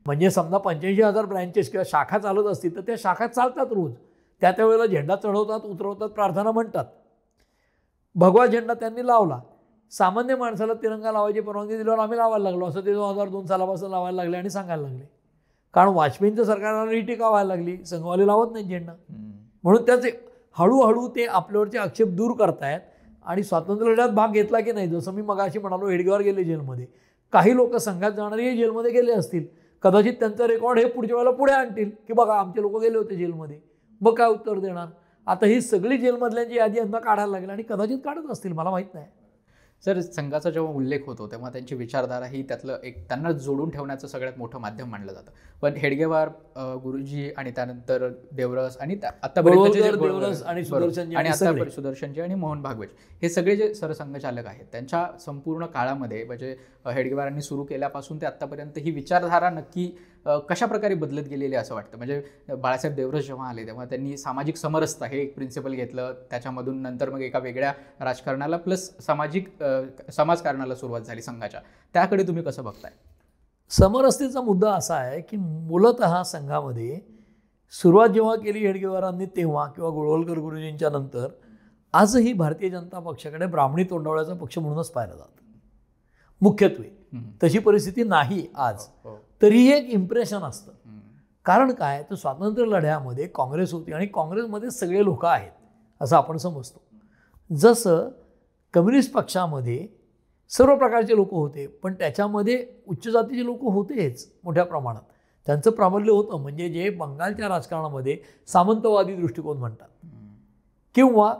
म्हणजे समजा 85,000 ब्रँचेस किंवा शाखा चालत असतील तर त्या शाखा चालतात रोज, त्या वेळेला झेंडा चढवतात, उतरवतात, प्रार्थना म्हणतात. भगवा झेंडा त्यांनी लावला, सामान्य माणसाला तिरंगा लावायची परवानगी दिल्यावर आम्ही लावायला लागलो, असं ते 2002 सालापासून लावायला लागले आणि सांगायला लागले. कारण वाजपेयींचं सरकारला ही टीका व्हायला लागली, संघवाले लावत नाही झेंडा, म्हणून त्याचे हळूहळू ते आपल्यावरचे आक्षेप दूर करतायत. आणि स्वातंत्र्य लढ्यात भाग घेतला की नाही, जसं मी मगाशी म्हणालो हेडगेवार गेले जेलमध्ये, काही लोक संघात जाणारेही जेलमध्ये गेले असतील, कदाचित त्यांचा रेकॉर्ड हे पुढच्या वेळेला पुढे आणतील की बघा आमचे लोक गेले होते जेलमध्ये, मग काय उत्तर देणार. आता ही सगळी जेलमधल्यांची यादी यांना काढायला लागली आणि कदाचित काढत असतील, मला माहीत नाही. सर, संघाचा जेव्हा उल्लेख होतो तेव्हा त्यांची विचारधारा ही त्यातलं एक त्यांना जोडून ठेवण्याचं सगळ्यात मोठं माध्यम मानलं जातं. पण हेडगेवार, गुरुजी आणि त्यानंतर देवरस आणि सुदर्शनजी आणि मोहन भागवत हे सगळे जे सरसंघचालक आहेत त्यांच्या संपूर्ण काळामध्ये, म्हणजे हेडगेवारांनी सुरू केल्यापासून ते आत्तापर्यंत ही विचारधारा नक्की कशा प्रकारे बदलत गेलेली असं वाटतं. म्हणजे बाळासाहेब देवरस जेव्हा आले तेव्हा त्यांनी सामाजिक समरसता हे एक प्रिन्सिपल घेतलं, त्याच्यामधून नंतर मग एका वेगळ्या राजकारणाला प्लस समाजकारणाला सुरुवात झाली संघाच्या. त्याकडे तुम्ही कसं बघताय? समरसतेचा मुद्दा असा आहे की मूलतः संघामध्ये सुरुवात जेव्हा केली हेडगेवारांनी तेव्हा किंवा गोळवलकर गुरुजींच्या नंतर, आजही भारतीय जनता पक्षाकडे ब्राह्मणी तोंडावळ्याचा पक्ष म्हणूनच पाहिलं जातं मुख्यत्वे. तशी परिस्थिती नाही आज, तरीही एक इम्प्रेशन असतं. कारण काय, तर स्वातंत्र्य लढ्यामध्ये काँग्रेस होती आणि काँग्रेसमध्ये सगळे लोक आहेत असं आपण समजतो. जसं कम्युनिस्ट पक्षामध्ये सर्व प्रकारचे लोक होते, पण त्याच्यामध्ये उच्च जातीचे लोक होतेच मोठ्या प्रमाणात, त्यांचं प्राबल्य होतं. म्हणजे जे बंगालच्या राजकारणामध्ये सामंतवादी दृष्टिकोन म्हणतात, किंवा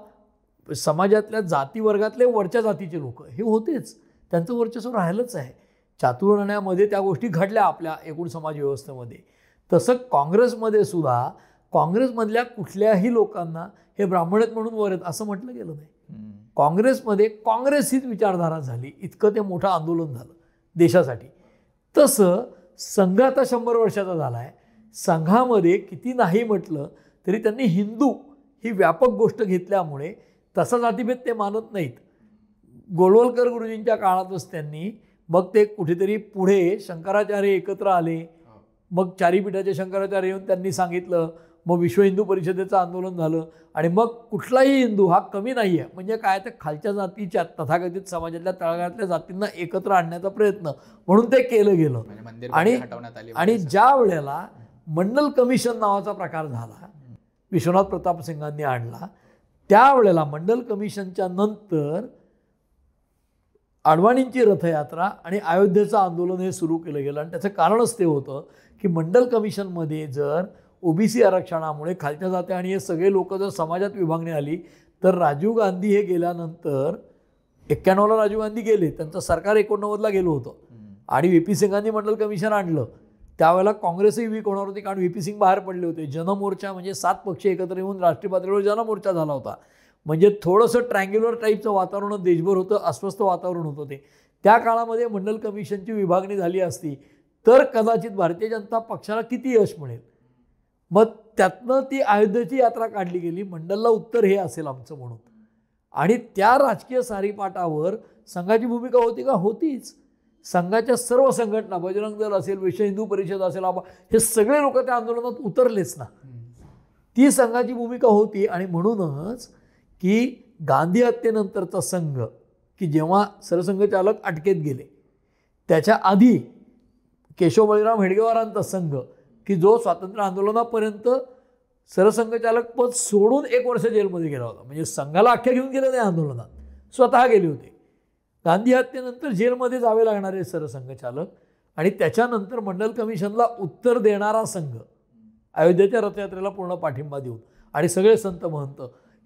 समाजातल्या जातीवर्गातले वरच्या जातीचे लोक हे होतेच, त्यांचं वर्चस्व राहिलंच आहे. चातुर्वर्ण्यामध्ये त्या गोष्टी घडल्या आपल्या एकूण समाज व्यवस्थेमध्ये. तसं काँग्रेसमध्ये सुद्धा काँग्रेसमधल्या कुठल्याही लोकांना हे ब्राह्मण आहेत म्हणून वर आहेत असं म्हटलं गेलं नाही. काँग्रेसमध्ये काँग्रेस हीच विचारधारा झाली, इतकं ते मोठं आंदोलन झालं देशासाठी. तसं संघ आता 100 वर्षाचा झाला आहे. संघामध्ये किती नाही म्हटलं तरी त्यांनी हिंदू ही व्यापक गोष्ट घेतल्यामुळे तसा जातीभेद ते मानत नाहीत. गोळवलकर गुरुजींच्या काळातच त्यांनी, मग ते कुठेतरी पुढे शंकराचार्य एकत्र आले, मग चारीपीठाचे शंकराचार्य येऊन त्यांनी सांगितलं, मग विश्व हिंदू परिषदेचं आंदोलन झालं आणि मग कुठलाही हिंदू हा कमी नाही आहे. म्हणजे काय, तर खालच्या जातीच्या तथाकथित समाजातल्या तळागाळातल्या जातींना एकत्र आणण्याचा प्रयत्न म्हणून ते केलं गेलं. आणि ज्या वेळेला मंडल कमिशन नावाचा प्रकार झाला, विश्वनाथ प्रताप सिंगांनी आणला, त्यावेळेला मंडल कमिशनच्या नंतर अडवाणींची रथयात्रा आणि अयोध्येचं आंदोलन हे सुरू केलं गेलं. आणि त्याचं कारणच ते होतं की मंडल कमिशनमध्ये जर ओबीसी आरक्षणामुळे खालच्या जाती आणि हे सगळे लोक जर समाजात विभागणी आली, तर राजीव गांधी हे गेल्यानंतर 91ला राजीव गांधी गेले, त्यांचं सरकार 89ला गेलं होतं आणि व्ही पी सिंगांनी मंडल कमिशन आणलं. त्यावेळेला काँग्रेसही वीक होणार होती, कारण व्ही पी सिंग बाहेर पडले होते. जनमोर्चा म्हणजे 7 पक्ष एकत्र येऊन राष्ट्रीय पातळीवर जनमोर्चा झाला होता. म्हणजे थोडंसं ट्रँग्युलर टाईपचं वातावरण देशभर होतं, अस्वस्थ वातावरण होतं ते. त्या काळामध्ये मंडल कमिशनची विभागणी झाली असती तर कदाचित भारतीय जनता पक्षाला किती यश मिळेल. मग त्यातनं ती अयोध्येची यात्रा काढली गेली, मंडलला उत्तर हे असेल आमचं म्हणून. आणि त्या राजकीय सारीपाटावर संघाची भूमिका होती का? होतीच. संघाच्या सर्व संघटना, बजरंग दल असेल, विश्व हिंदू परिषद असेल, हे सगळे लोक त्या आंदोलनात उतरलेच ना. ती संघाची भूमिका होती. आणि म्हणूनच की गांधी हत्येनंतरचा संघ, की जेव्हा सरसंघचालक अटकेत गेले, त्याच्या आधी केशव बळीराम हेडगेवारांचा संघ, की जो स्वातंत्र्य आंदोलनापर्यंत सरसंघचालक पद सोडून 1 वर्ष जेलमध्ये गेला होता. म्हणजे संघाला अख्ख्या घेऊन गेले नाही आंदोलनात, स्वतः गेले होते. गांधी हत्येनंतर जेलमध्ये जावे लागणारे सरसंघचालक आणि त्याच्यानंतर मंडल कमिशनला उत्तर देणारा संघ अयोध्येच्या रथयात्रेला पूर्ण पाठिंबा देऊन आणि सगळे संत महंत,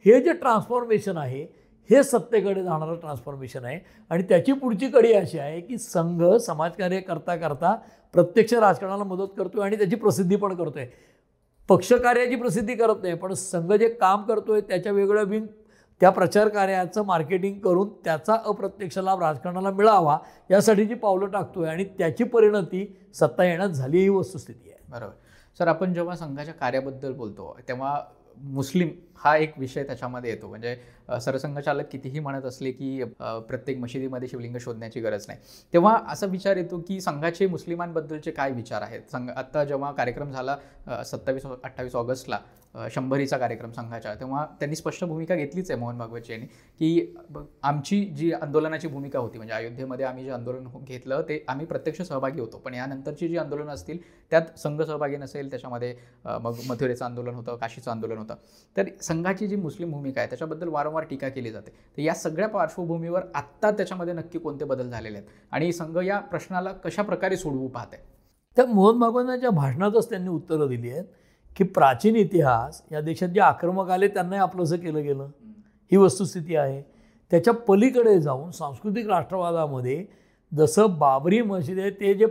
हे जे ट्रान्सफॉर्मेशन आहे हे सत्तेकडे जाणारं ट्रान्सफॉर्मेशन आहे. आणि त्याची पुढची कडी अशी आहे की संघ समाजकार्य करता करता प्रत्यक्ष राजकारणाला मदत करतोय आणि त्याची प्रसिद्धी पण करतोय. पक्षकार्याची प्रसिद्धी करत नाही, पण संघ जे काम करतोय त्याच्या वेगळ्या विंग त्या प्रचार कार्याचं मार्केटिंग करून त्याचा अप्रत्यक्ष लाभ राजकारणाला मिळावा यासाठी जी पावलं टाकतोय आणि त्याची परिणती सत्ता येण्यात झाली ही वस्तुस्थिती आहे. बरोबर. सर, आपण जेव्हा संघाच्या कार्याबद्दल बोलतो तेव्हा मुस्लिम हा एक विषय त्याच्यामध्ये येतो. म्हणजे सरसंघचालक कितीही म्हणत असले की प्रत्येक मशिदीमध्ये शिवलिंग शोधण्याची गरज नाही, तेव्हा असा विचार येतो की संघाचे मुस्लिमांबद्दलचे काय विचार आहेत. आत्ता जेव्हा कार्यक्रम झाला 27-28 ऑगस्टला 100चा कार्यक्रम संघाच्या, तेव्हा त्यांनी स्पष्ट भूमिका घेतलीच आहे मोहन भागवत यांनी की आमची जी आंदोलनाची भूमिका होती, म्हणजे अयोध्येमध्ये आम्ही जे आंदोलन घेतलं ते आम्ही प्रत्यक्ष सहभागी होतो, पण यानंतरची जी आंदोलनं असतील त्यात संघ सहभागी नसेल. त्याच्यामध्ये मग मथुरेचं आंदोलन होतं, काशीचं आंदोलन होतं. तर संघाची जी मुस्लिम भूमिका आहे त्याच्याबद्दल वारंवार टीका केली जाते. तर या सगळ्या पार्श्वभूमीवर आत्ता त्याच्यामध्ये नक्की कोणते बदल झालेले आहेत आणि संघ या प्रश्नाला कशा प्रकारे सोडवू पाहते. त्या मोहन भागवतांच्या भाषणातच त्यांनी उत्तरं दिली आहेत की प्राचीन इतिहास या देशात जे आक्रमक आले त्यांनाही आपलंसं केलं गेलं, ही वस्तुस्थिती आहे. त्याच्या पलीकडे जाऊन सांस्कृतिक राष्ट्रवादामध्ये जसं बाबरी मशीद आहे ते जे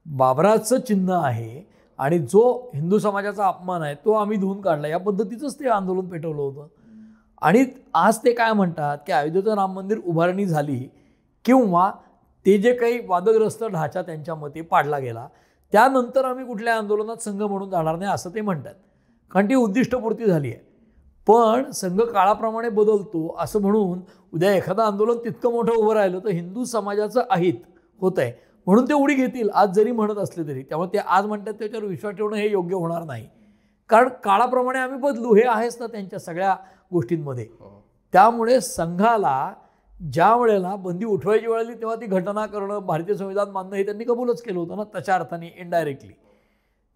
बाबराचं चिन्ह आहे आणि जो हिंदू समाजाचा अपमान आहे तो आम्ही धुवून काढला, या पद्धतीचंच ते आंदोलन पेटवलं होतं. आणि आज ते काय म्हणतात की अयोध्येचं राम मंदिर उभारणी झाली किंवा ते जे काही वादग्रस्त ढाचा त्यांच्या मते पाडला गेला त्यानंतर आम्ही कुठल्या आंदोलनात संघ म्हणून जाणार नाही असं ते म्हणतात, कारण ती उद्दिष्टपूर्ती झाली आहे. पण संघ काळाप्रमाणे बदलतो असं म्हणून उद्या एखादं आंदोलन तितकं मोठं उभं राहिलं तर हिंदू समाजाचं अहित होत आहे म्हणून ते उडी घेतील आज जरी म्हणत असले तरी. त्यामुळे ते आज म्हणतात त्याच्यावर विश्वास ठेवणं हे योग्य होणार नाही, कारण काळाप्रमाणे आम्ही बदलू हे आहेच ना त्यांच्या सगळ्या गोष्टींमध्ये. त्यामुळे संघाला ज्या वेळेला बंदी उठवायची वेळ आली तेव्हा ती घटना करणं, भारतीय संविधान मानणं हे त्यांनी कबूलच केलं होतं ना तशा अर्थाने इनडायरेक्टली.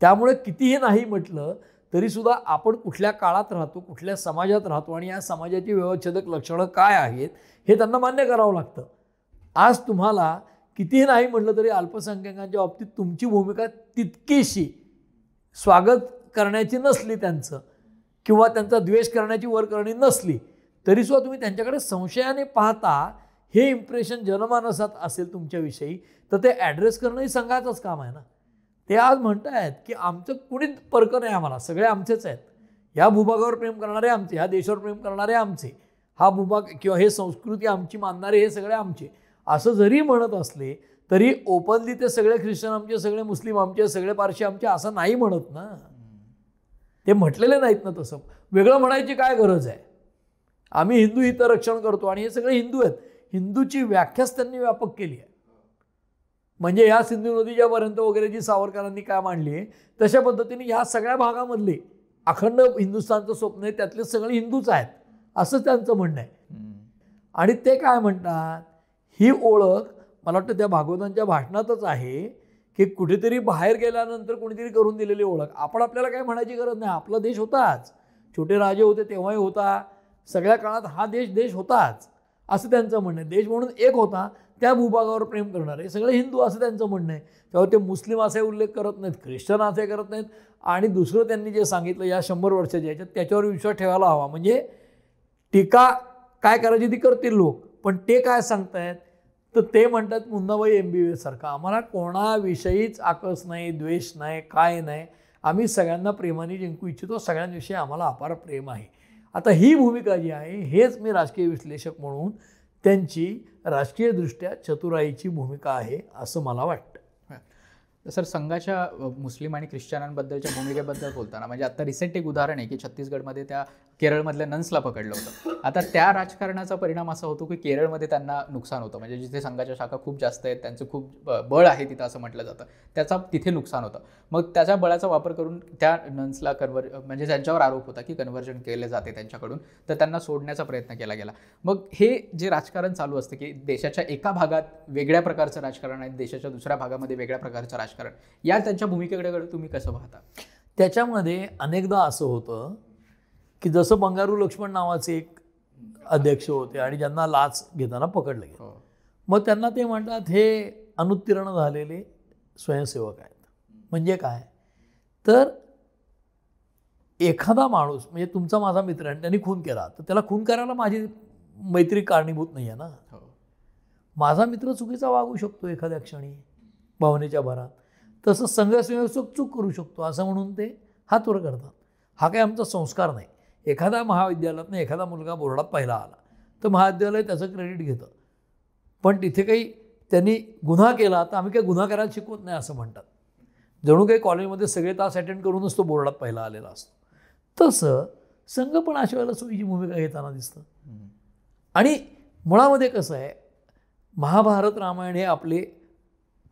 त्यामुळे कितीही नाही म्हटलं तरीसुद्धा आपण कुठल्या काळात राहतो, कुठल्या समाजात राहतो आणि या समाजाची व्यवच्छेदक लक्षणं काय आहेत हे त्यांना मान्य करावं लागतं. आज तुम्हाला कितीही नाही म्हटलं तरी अल्पसंख्याकांच्या बाबतीत तुमची भूमिका तितकीशी स्वागत करण्याची नसली त्यांचं किंवा त्यांचा द्वेष करण्याची वरकरणी नसली तरीसुद्धा तुम्ही त्यांच्याकडे संशयाने पाहता हे इम्प्रेशन जनमानसात असेल तुमच्याविषयी तर ते ॲड्रेस करणं ही संघाचंच काम आहे ना. ते आज म्हणत आहेत की आमचं कुणीच परक नाही, आम्हाला सगळे आमचेच आहेत, ह्या भूभागावर प्रेम करणारे आमचे, ह्या देशावर प्रेम करणारे आमचे, हा भूभाग किंवा हे संस्कृती आमची मानणारे हे सगळे आमचे असं जरी म्हणत असले तरी ओपनली ते सगळे ख्रिश्चन आमचे, सगळे मुस्लिम आमचे, सगळे पारशी आमचे असं नाही म्हणत ना. ते म्हटलेले नाहीत ना तसं. वेगळं म्हणायची काय गरज आहे. आम्ही हिंदू हितरक्षण करतो आणि हे सगळे हिंदू आहेत. हिंदूची व्याख्याच त्यांनी व्यापक केली आहे. म्हणजे या सिंधू नदीच्यापर्यंत वगैरे जी सावरकरांनी काय मांडली आहे तशा पद्धतीने ह्या सगळ्या भागामधले अखंड हिंदुस्थानचं स्वप्न आहे त्यातले सगळे हिंदूच आहेत असं त्यांचं म्हणणं आहे. आणि ते काय म्हणतात ही ओळख मला वाटतं त्या भागवतांच्या भाषणातच आहे की कुठेतरी बाहेर गेल्यानंतर कोणीतरी करून दिलेली ओळख. आपण आपल्याला काय म्हणायची गरज नाही, आपला देश होताच, छोटे राजे होते तेव्हाही होता, सगळ्या काळात हा देश होताच असं त्यांचं म्हणणं आहे. देश म्हणून एक होता, त्या भूभागावर प्रेम करणारे सगळे हिंदू असं त्यांचं म्हणणं आहे. तेव्हा ते मुस्लिम असे उल्लेख करत नाहीत, ख्रिश्चन असे करत नाहीत. आणि दुसरं त्यांनी जे सांगितलं या 100 वर्षाच्या याच्यात त्याच्यावर विश्वास ठेवायला हवा. म्हणजे टीका काय करायची ती करतील लोक, पण ते काय सांगतायत तर ते म्हणतात मुन्नाबाई MBBS सारखं आम्हाला कोणाविषयीच आकस नाही, द्वेष नाही, काय नाही, आम्ही सगळ्यांना प्रेमाने जिंकू इच्छितो, सगळ्यांविषयी आम्हाला अपार प्रेम आहे. आता ही भूमिका जी आहे हेच मी राजकीय विश्लेषक म्हणून त्यांची राजकीयदृष्ट्या चतुराईची भूमिका आहे असं मला वाटतं. सर, संघाच्या मुस्लिम आणि ख्रिश्चनांबद्दलच्या भूमिकेबद्दल बोलताना म्हणजे आता रिसेंट एक उदाहरण आहे की छत्तीसगडमध्ये त्या केरळमधल्या नन्सला पकडलं होतं. आता त्या राजकारणाचा परिणाम असा होतो की केरळमध्ये त्यांना नुकसान होतं. म्हणजे जिथे संघाच्या शाखा खूप जास्त आहेत, त्यांचं खूप बळ आहे तिथं असं म्हटलं जातं, त्याचा तिथे नुकसान होतं. मग त्याच्या बळाचा वापर करून त्या नन्सला म्हणजे त्यांच्यावर आरोप होता की कन्व्हर्जन केले जाते त्यांच्याकडून, तर त्यांना सोडण्याचा प्रयत्न केला गेला. मग हे जे राजकारण चालू असतं की देशाच्या एका भागात वेगळ्या प्रकारचं राजकारण आहे, देशाच्या दुसऱ्या भागामध्ये वेगळ्या प्रकारचं राजकारण, या त्यांच्या भूमिकेकडे तुम्ही कसं पाहता? त्याच्यामध्ये अनेकदा असं होतं की जसं बंगारू लक्ष्मण नावाचे एक अध्यक्ष होते आणि ज्यांना लाच घेताना पकडले गेले. हो. मग त्यांना ते म्हणतात हे अनुत्तीर्ण झालेले स्वयंसेवक आहेत. म्हणजे काय तर एखादा माणूस म्हणजे तुमचा माझा मित्र आहे त्यांनी खून केला तर त्याला खून करायला माझी मैत्री कारणीभूत नाही आहे ना. हो. माझा मित्र चुकीचा वागू शकतो एखाद्या क्षणी भावनेच्या भरात, तसं संघस्वयंसेवक चूक करू शकतो असं म्हणून ते हात वर करतात. हा काही आमचा संस्कार नाही. एखाद्या महाविद्यालयातनं एखादा मुलगा बोर्डात पहिला आला तर महाविद्यालय त्याचं क्रेडिट घेतं, पण तिथे काही त्यांनी गुन्हा केला तर आम्ही काही गुन्हा करायला शिकवत नाही असं म्हणतात. जणू काही कॉलेजमध्ये सगळे तास अटेंड करूनच तो बोर्डात पहिला आलेला असतो. तसं संघ पण अशा वेळेला सोयीची भूमिका घेताना दिसतं. आणि मुळामध्ये कसं आहे, महाभारत रामायण हे आपले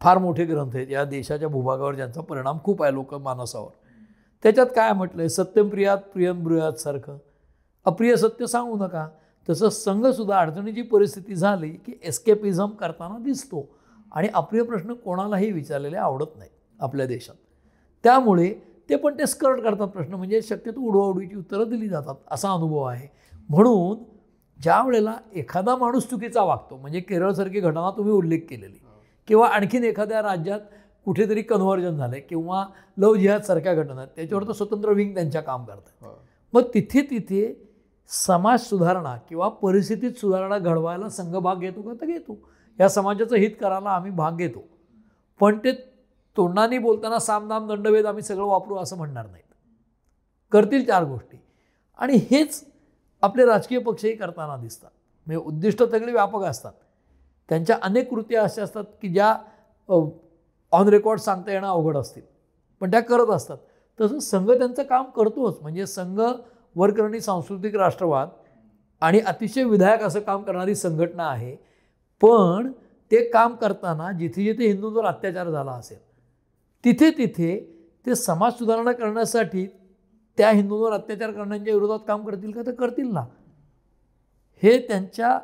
फार मोठे ग्रंथ आहेत या देशाच्या भूभागावर ज्यांचा परिणाम खूप आहे लोकमानसावर. त्याच्यात काय म्हटलंय, सत्यम प्रियात प्रियम ब्रूयात सारखं अप्रिय सत्य सांगू नका. तसं संघसुद्धा अडचणीची परिस्थिती झाली की एस्केपिझम करताना दिसतो आणि अप्रिय प्रश्न कोणालाही विचारलेले आवडत नाहीत आपल्या देशात. त्यामुळे ते पण ते स्कर्ट करतात प्रश्न, म्हणजे शक्यतो उडवाउडवीची उत्तरं दिली जातात असा अनुभव आहे. म्हणून ज्या वेळेला एखादा माणूस चुकीचा वागतो, म्हणजे केरळसारखी घटना तुम्ही उल्लेख केलेली, किंवा आणखीन एखाद्या राज्यात कुठेतरी कन्व्हर्जन झालं किंवा लव जिहाद सारख्या घटना, त्याच्यावर तर स्वतंत्र विंग त्यांच्या काम करतात. मग तिथे समाज सुधारणा किंवा परिस्थितीत सुधारणा घडवायला संघ भाग घेतो का तर घेतो. या समाजाचं हित करायला आम्ही भाग घेतो, पण ते तोंडाने बोलताना सामनाम दंडभेद आम्ही सगळं वापरू असं म्हणणार नाहीत. करतील 4 गोष्टी आणि हेच आपले राजकीय पक्षही करताना दिसतात. म्हणजे उद्दिष्ट सगळे व्यापक असतात, त्यांच्या अनेक कृत्या अशा असतात की ज्या ऑन रेकॉर्ड सांगता येणं अवघड असतील, पण त्या करत असतात. तसं संघ त्यांचं काम करतोच. म्हणजे संघ वरकरणी सांस्कृतिक राष्ट्रवाद आणि अतिशय विधायक असं काम करणारी संघटना आहे. पण ते काम करताना जिथे जिथे हिंदूंवर अत्याचार झाला असेल तिथे ते समाज सुधारणा करण्यासाठी त्या हिंदूंवर अत्याचार करण्याच्या विरोधात काम करतील का तर करतील ना. हे त्यांच्या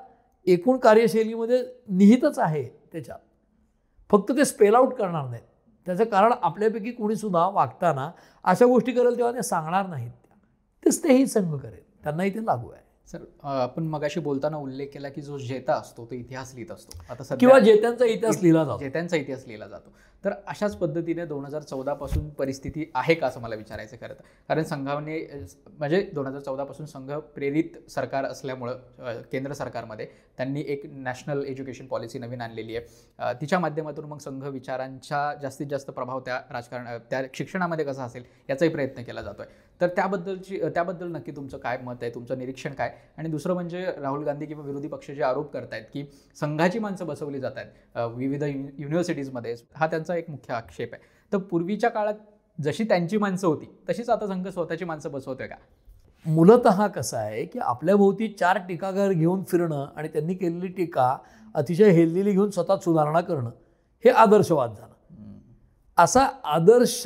एकूण कार्यशैलीमध्ये निहितच आहे. त्याच्यात फक्त ते स्पेल आउट करणार नाहीत. त्याचं कारण आपल्यापैकी कोणीसुद्धा वागताना अशा गोष्टी करेल तेव्हा ते सांगणार नाहीत. तेच तेही संघ करेल, त्यांनाही ते लागू आहे. सर, आपण मगाशी बोलताना उल्लेख केला की जो जेता असतो तो इतिहास लिहित असतो. आता सध्या किंवा जेत्यांचा इतिहास लिहिला जातो. जेत्यांचा इतिहास लिहिला जातो. तर अशाच पद्धतीने 2014 पासून परिस्थिती आहे का असं मला विचारायचं खरं तर. कारण संघाने म्हणजे 2014 पासून संघ प्रेरित सरकार असल्यामुळं केंद्र सरकारमध्ये त्यांनी एक नॅशनल एज्युकेशन पॉलिसी नवीन आणलेली आहे. तिच्या माध्यमातून मग संघ विचारांचा जास्तीत जास्त प्रभाव त्या शिक्षणामध्ये कसा असेल याचाही प्रयत्न केला जातो आहे. तर त्याबद्दल नक्की तुमचं काय मत आहे, तुमचं निरीक्षण काय? आणि दुसरं म्हणजे राहुल गांधी किंवा विरोधी पक्ष जे आरोप करतायत की संघाची माणसं बसवली जात आहेत विविध युनिव्हर्सिटीजमध्ये, हा त्यांचा एक मुख्य आक्षेप आहे. तर पूर्वीच्या काळात जशी त्यांची माणसं होती तशीच आता संघ स्वतःची माणसं बसवतोय का? मूलतः कसं आहे की आपल्याभोवती 4 टीकाकार घेऊन फिरणं आणि त्यांनी केलेली टीका अतिशय हेल्दीली घेऊन स्वतः सुधारणा करणं हे आदर्शवाद झाला. असा आदर्श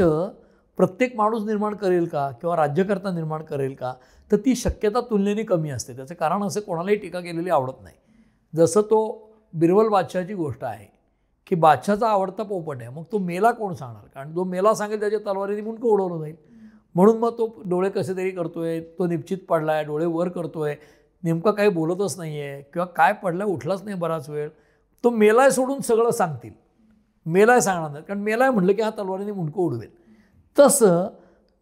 प्रत्येक माणूस निर्माण करेल का किंवा राज्यकर्ता निर्माण करेल का तर ती शक्यता तुलनेने कमी असते. त्याचं कारण असं कोणालाही टीका केलेली आवडत नाही. जसं तो बिरबल बादशहाची गोष्ट आहे की बादशहाचा आवडता पोपट आहे, मग तो मेला कोण सांगणार? कारण जो मेला सांगेल त्याच्या तलवारीने मुंडकं उडवलं जाईल. म्हणून मग तो डोळे कसे तरी करतोय, तो निश्चित पडलाय, डोळे वर करतोय, नेमकं काही बोलतच नाही आहे किंवा काय पडलाय उठलाच नाही बराच वेळ, तो मेलाय सोडून सगळं सांगतील. मेलाय सांगणार नाही, कारण मेलाय म्हटलं की हा तलवारीने मुंडकं उडवेल. तसं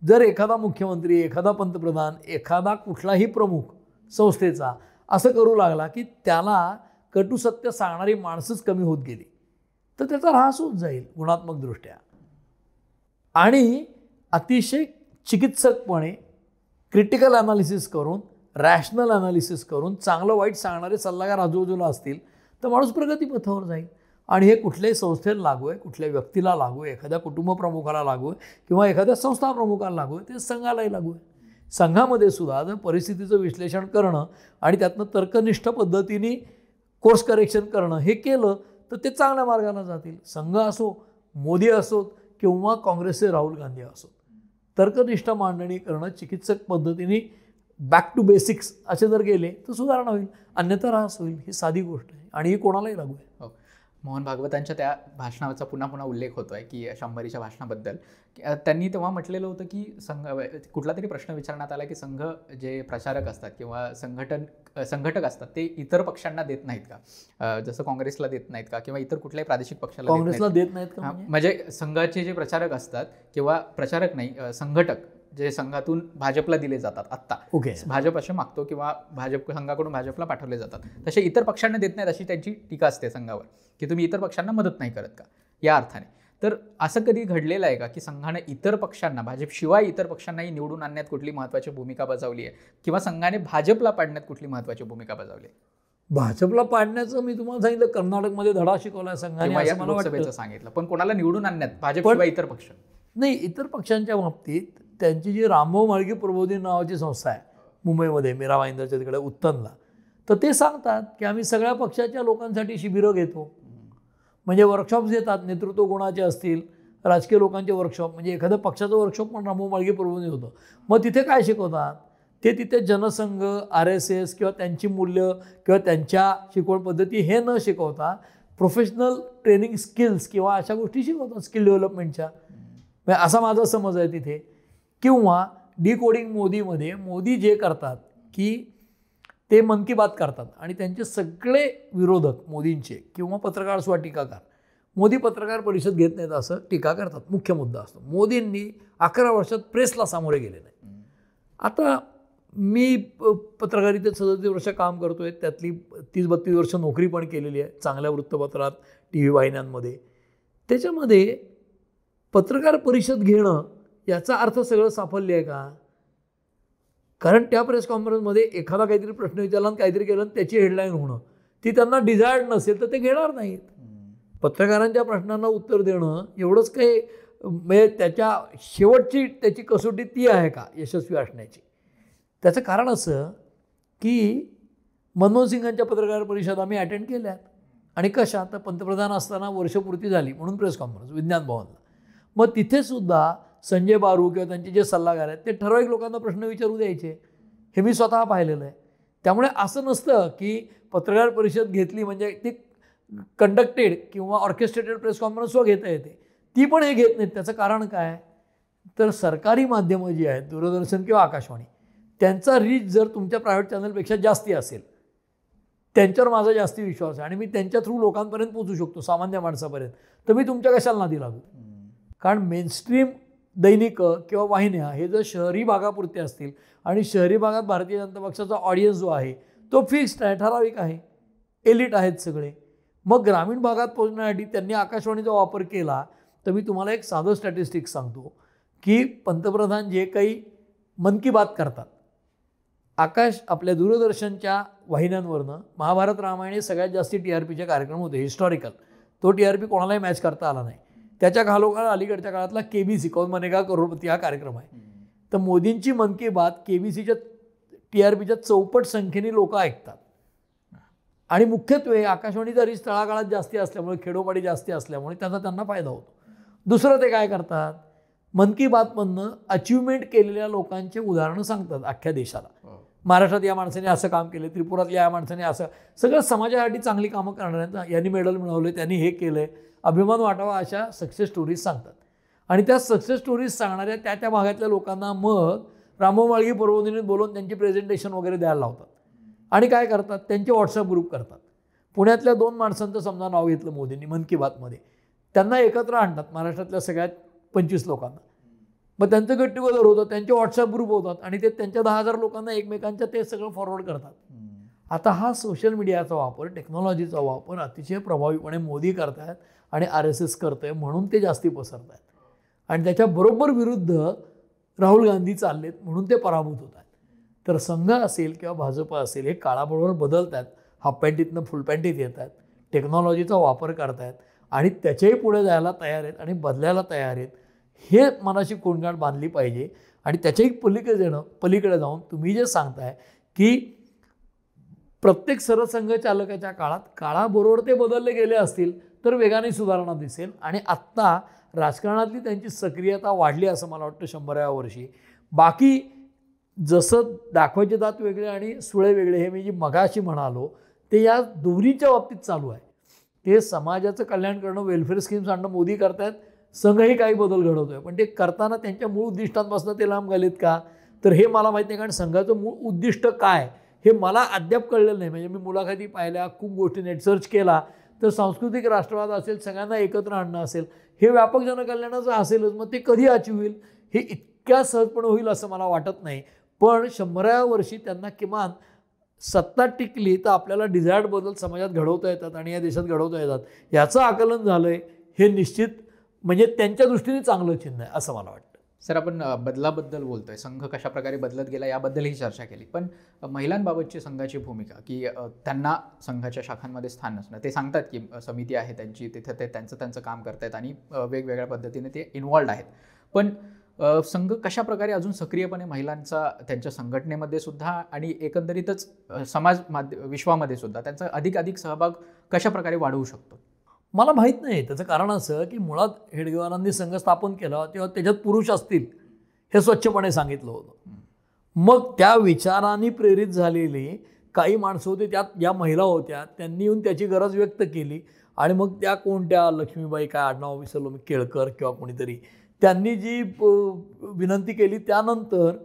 जर एखादा मुख्यमंत्री, एखादा पंतप्रधान, एखादा कुठलाही प्रमुख संस्थेचा असं करू लागला की त्याला कटू सत्य सांगणारी माणसंच कमी होत गेली तर त्याचा ऱ्हास होत जाईल गुणात्मकदृष्ट्या. आणि अतिशय चिकित्सकपणे क्रिटिकल ॲनालिसिस करून, रॅशनल ॲनालिसिस करून चांगलं वाईट सांगणारे सल्लागार आजूबाजूला असतील तर माणूस प्रगतीपथावर जाईल. आणि हे कुठल्याही संस्थेला लागू आहे, कुठल्या व्यक्तीला लागू आहे, एखाद्या कुटुंब प्रमुखाला लागू आहे किंवा एखाद्या संस्था प्रमुखाला लागू आहे, ते संघालाही लागू आहे. संघामध्ये सुद्धा जर परिस्थितीचं विश्लेषण करणं आणि त्यातनं तर्कनिष्ठ पद्धतीने कोर्स करेक्शन करणं हे केलं तर ते चांगल्या मार्गाला जातील. संघ असो, मोदी असोत किंवा काँग्रेसचे राहुल गांधी असोत, तर्कनिष्ठ मांडणी करणं, चिकित्सक पद्धतीने बॅक टू बेसिक्स असे जर गेले तर सुधारणा होईल, अन्यथा ऱ्हास होईल. ही साधी गोष्ट आहे आणि ही कोणालाही लागू आहे. मोहन भागवतांच्या त्या भाषणाचा पुन्हा पुन्हा उल्लेख होतो आहे की शंभरीच्या भाषणाबद्दल त्यांनी तेव्हा म्हटलेलं होतं की कुठला तरी प्रश्न विचारण्यात आला की संघ जे प्रचारक असतात किंवा संघटक असतात ते इतर पक्षांना देत नाहीत का, जसं काँग्रेसला देत नाहीत का किंवा इतर कुठल्याही प्रादेशिक पक्षाला काँग्रेसला देत नाहीत का? म्हणजे संघाचे जे प्रचारक असतात किंवा प्रचारक नाही संघटक जे संघातून भाजपला दिले जातात आत्ता, भाजप असे मागतो किंवा भाजप संघाकडून भाजपला पाठवले जातात, तसे इतर पक्षांना देत नाहीत अशी त्यांची टीका असते संघावर की तुम्ही इतर पक्षांना मदत नाही करत का या अर्थाने. तर असं कधी घडलेलं आहे का की संघाने इतर पक्षांना भाजपशिवाय इतर पक्षांनाही निवडून आणण्यात कुठली महत्त्वाची भूमिका बजावली आहे किंवा संघाने भाजपला पाडण्यात कुठली महत्त्वाची भूमिका बजावली आहे? भाजपला पाडण्याचं मी तुम्हाला सांगितलं, कर्नाटकमध्ये धडा शिकवला संघाने लोकसभेचं सांगितलं, पण कोणाला निवडून आणण्यात भाजपशिवाय इतर पक्ष नाही. इतर पक्षांच्या बाबतीत त्यांची जी रामभाऊ म्हाळगी प्रबोधिनी नावाची संस्था आहे मुंबईमध्ये मीरा भाईंदरच्या तिकडे उत्तनला, तर ते सांगतात की आम्ही सगळ्या पक्षाच्या लोकांसाठी शिबिरं घेतो, म्हणजे वर्कशॉप्स घेतात, नेतृत्व गुणाचे असतील, राजकीय लोकांचे वर्कशॉप, म्हणजे एखाद्या पक्षाचं वर्कशॉप पण रामभाऊ म्हाळगी प्रबोधिनी होतं. मग तिथे काय शिकवतात ते तिथे जनसंघ, RSS किंवा त्यांची मूल्य किंवा त्यांच्या शिकवण पद्धती हे न शिकवता प्रोफेशनल ट्रेनिंग स्किल्स किंवा अशा गोष्टी शिकवतात स्किल डेव्हलपमेंटच्या, असा माझा समज आहे तिथे. किंवा डिकोडिंग मोदीमध्ये मोदी जे करतात की ते मन की बात करतात आणि त्यांचे सगळे विरोधक मोदींचे किंवा पत्रकार स्वा टीकाकार, मोदी पत्रकार परिषद घेत नाहीत असं टीका करतात, मुख्य मुद्दा असतो. मोदींनी 11 वर्षात प्रेसला सामोरे गेले नाही. आता मी पत्रकारितेत 37 वर्ष काम करतो आहे, त्यातली 30-32 वर्ष नोकरी पण केलेली आहे चांगल्या वृत्तपत्रात, TV वाहिन्यांमध्ये. त्याच्यामध्ये पत्रकार परिषद घेणं याचा अर्थ सगळं साफल्य आहे का? कारण त्या प्रेस कॉन्फरन्समध्ये एखादा काहीतरी प्रश्न विचारला आणि काहीतरी केलं आणि त्याची हेडलाईन होणं ती त्यांना डिझायर्ड नसेल तर ते घेणार नाहीत. पत्रकारांच्या प्रश्नांना उत्तर देणं एवढंच काही म्हणजे त्याच्या शेवटची त्याची कसोटी ती आहे का यशस्वी असण्याची? त्याचं कारण असं की मनमोहन सिंगांच्या पत्रकार परिषद आम्ही अटेंड केल्यात आणि कशा तर पंतप्रधान असताना वर्षपूर्ती झाली म्हणून प्रेस कॉन्फरन्स विज्ञान भवनला. मग तिथेसुद्धा संजय बारू किंवा त्यांचे जे सल्लागार आहेत ते ठराविक लोकांना प्रश्न विचारू द्यायचे, हे मी स्वतः पाहिलेलं आहे. त्यामुळे असं नसतं की पत्रकार परिषद घेतली म्हणजे ती कंडक्टेड किंवा ऑर्केस्ट्रेटेड प्रेस कॉन्फरन्सवर घेता येते, ती पण हे घेत नाहीत. त्याचं कारण काय तर सरकारी माध्यमं जी आहेत दूरदर्शन किंवा आकाशवाणी, त्यांचा रीच जर तुमच्या प्रायव्हेट चॅनलपेक्षा जास्ती असेल, त्यांच्यावर माझा जास्ती विश्वास आहे आणि मी त्यांच्या थ्रू लोकांपर्यंत पोहोचू शकतो सामान्य माणसापर्यंत, तर मी तुमच्या कशाला नादी लागू? कारण मेनस्ट्रीम दैनिक किंवा वाहिन्या हे जर शहरी भागापुरते असतील आणि शहरी भागात भारतीय जनता पक्षाचा ऑडियन्स जो आहे तो फिक्स्ड आहे, ठराविक आहे, एलिट आहेत सगळे. मग ग्रामीण भागात पोहोचण्यासाठी त्यांनी आकाशवाणीचा वापर केला. तर मी तुम्हाला एक साधं स्टॅटिस्टिक्स सांगतो की पंतप्रधान जे काही मन की बात करतात आपल्या दूरदर्शनच्या वाहिन्यांवरनं महाभारत रामायण सगळ्यात जास्ती TRPचे कार्यक्रम होते हिस्टॉरिकल. तो TRP कोणालाही मॅच करता आला नाही. त्याच्या खालोखाल अलीकडच्या काळातला KBC कौन बनेगा करोडपती हा कार्यक्रम आहे. तर मोदींची मन की बात KBCच्या TRPच्या 4पट संख्येने लोक ऐकतात आणि मुख्यत्वे आकाशवाणीचा रीच तळागाळात जास्ती असल्यामुळे, खेडोपाडी जास्ती असल्यामुळे त्याचा त्यांना फायदा होतो. दुसरं ते काय करतात, मन की बातमधनं अचिव्हमेंट केलेल्या लोकांचे उदाहरणं सांगतात अख्ख्या देशाला. महाराष्ट्रात या माणसाने असं काम केलं, त्रिपुरातल्या या माणसाने असं, सगळं समाजासाठी चांगली कामं करणाऱ्यांना, यांनी मेडल मिळवले, त्यांनी हे केलं आहे, अभिमान वाटावा, अशा सक्सेस स्टोरीज सांगतात. आणि त्या सक्सेस स्टोरीज सांगणाऱ्या त्या भागातल्या लोकांना मग रामभाऊ म्हाळगी प्रबोधिनीत बोलवून त्यांची प्रेझेंटेशन वगैरे द्यायला लावतात. आणि काय करतात, त्यांचे व्हॉट्सअप ग्रुप करतात. पुण्यातल्या 2 माणसांचं समजा नाव घेतलं मोदींनी मन की बातमध्ये, त्यांना एकत्र आणतात महाराष्ट्रातल्या सगळ्यात 25 लोकांना. मग त्यांचं गेट टुगेदर होतं, त्यांचे व्हॉट्सअप ग्रुप होतात आणि ते त्यांच्या 10,000 लोकांना एकमेकांच्या ते सगळं फॉरवर्ड करतात. आता हा सोशल मीडियाचा वापर, टेक्नॉलॉजीचा वापर अतिशय प्रभावीपणे मोदी करतायत आणि RSS करतंय म्हणून ते जास्ती पसरत आहेत. आणि त्याच्या बरोबर विरुद्ध राहुल गांधी चाललेत म्हणून ते पराभूत होत आहेत. तर संघ असेल किंवा भाजप असेल हे काळाबरोबर बदलत आहेत, हाफ पॅन्टीतनं फुल पॅन्टीत येत आहेत, टेक्नॉलॉजीचा वापर करतायत आणि त्याच्याही पुढे जायला तयार आहेत आणि बदलायला तयार आहेत. हे मनाशी कोणगाठ बांधली पाहिजे. आणि त्याच्याही पलीकडे जाऊन तुम्ही जे सांगताय की प्रत्येक सरसंघ चालकाच्या काळाबरोबर ते बदलले गेले असतील तर वेगाने सुधारणा दिसेल. आणि आत्ता राजकारणातली त्यांची सक्रियता वाढली असं मला वाटतं 100व्या वर्षी. बाकी जसं दाखवायचे दात वेगळे आणि सुळे वेगळे हे मी जी मगाशी म्हणालो ते या दोन्हीच्या बाबतीत चालू आहे ते समाजाचं कल्याण करणं, वेलफेअर स्कीम्स आणणं मोदी करतायत, संघही काही बदल घडवतोय, पण ते करताना त्यांच्या मूळ उद्दिष्टांपासून ते लांब गेलेत का, तर हे मला माहीत नाही. कारण संघाचं मूळ उद्दिष्ट काय हे मला अद्याप कळलेलं नाही. म्हणजे मी मुलाखती पाहिल्या, खूप गोष्टी नेट सर्च केला, तर सांस्कृतिक राष्ट्रवाद असेल, सगळ्यांना एकत्र आणणं असेल, हे व्यापक जनकल्याणाचं असेलच. मग ते कधी अचीव होईल हे इतक्या सहजपणे होईल असं मला वाटत नाही. पण 100व्या वर्षी त्यांना किमान सत्ता टिकली तर आपल्याला डिझायर्ड बदल समाजात घडवता येतात आणि या देशात घडवता येतात, याचं आकलन झालं आहे. हे निश्चित म्हणजे त्यांच्या दृष्टीने चांगलं चिन्ह आहे असं मला वाटतं. सर, आपण बदलाबद्दल बोलतोय, संघ कशा प्रकारे बदलत गेला याबद्दलही चर्चा केली, पण महिलांबाबतची संघाची भूमिका, की त्यांना संघाच्या शाखांमध्ये स्थान नसणं, ते सांगतात की समिती आहे त्यांची, तिथे ते त्यांचं काम करतायत आणि वेगवेगळ्या पद्धतीने ते इन्वॉल्ड आहेत, पण संघ कशा प्रकारे अजून सक्रियपणे महिलांचा त्यांच्या संघटनेमध्ये सुद्धा आणि एकंदरीतच विश्वामध्ये सुद्धा त्यांचा अधिक सहभाग कशा प्रकारे वाढवू शकतो? मला माहीत नाही. त्याचं कारण असं की मुळात हेडगेवारांनी संघ स्थापन केला तेव्हा त्याच्यात पुरुष असतील हे स्वच्छपणे सांगितलं होतं. मग त्या विचारांनी प्रेरित झालेली काही माणसं होती, त्यात ज्या महिला होत्या, त्यांनी येऊन त्याची गरज व्यक्त केली आणि मग त्या कोणत्या लक्ष्मीबाई काय आडनाव विसरलो मी, केळकर किंवा कोणीतरी, त्यांनी जी विनंती केली त्यानंतर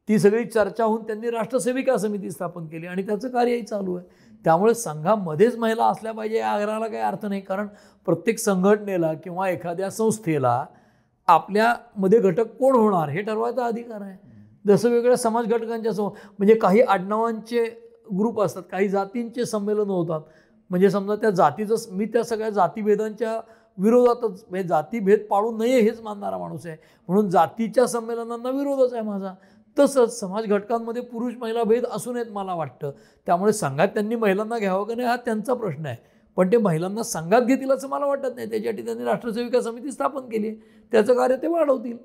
ती सगळी चर्चा होऊन त्यांनी राष्ट्रसेविका समिती स्थापन केली आणि त्याचं कार्यही चालू आहे. त्यामुळे संघामध्येच महिला असल्या पाहिजे या आग्रहाला काही अर्थ नाही. कारण प्रत्येक संघटनेला किंवा एखाद्या संस्थेला आपल्यामध्ये घटक कोण होणार हे ठरवायचा अधिकार आहे. जसं वेगवेगळ्या समाज घटकांच्या म्हणजे काही आडनावांचे ग्रुप असतात, काही जातींचे संमेलन होतात. म्हणजे समजा त्या जातीचं, मी त्या सगळ्या जातीभेदांच्या विरोधातच, म्हणजे जातीभेद पाळू नये हेच मानणारा माणूस आहे, म्हणून जातीच्या संमेलनांना विरोधच आहे माझा. तसंच समाज घटकांमध्ये पुरुष महिला भेद असू नयेत मला वाटतं. त्यामुळे संघात त्यांनी महिलांना घ्यावं का नाही हा त्यांचा प्रश्न आहे, पण ते महिलांना संघात घेतील असं मला वाटत नाही. त्याच्यासाठी त्यांनी राष्ट्रसेविका समिती स्थापन केली आहे, त्याचं कार्य ते वाढवतील.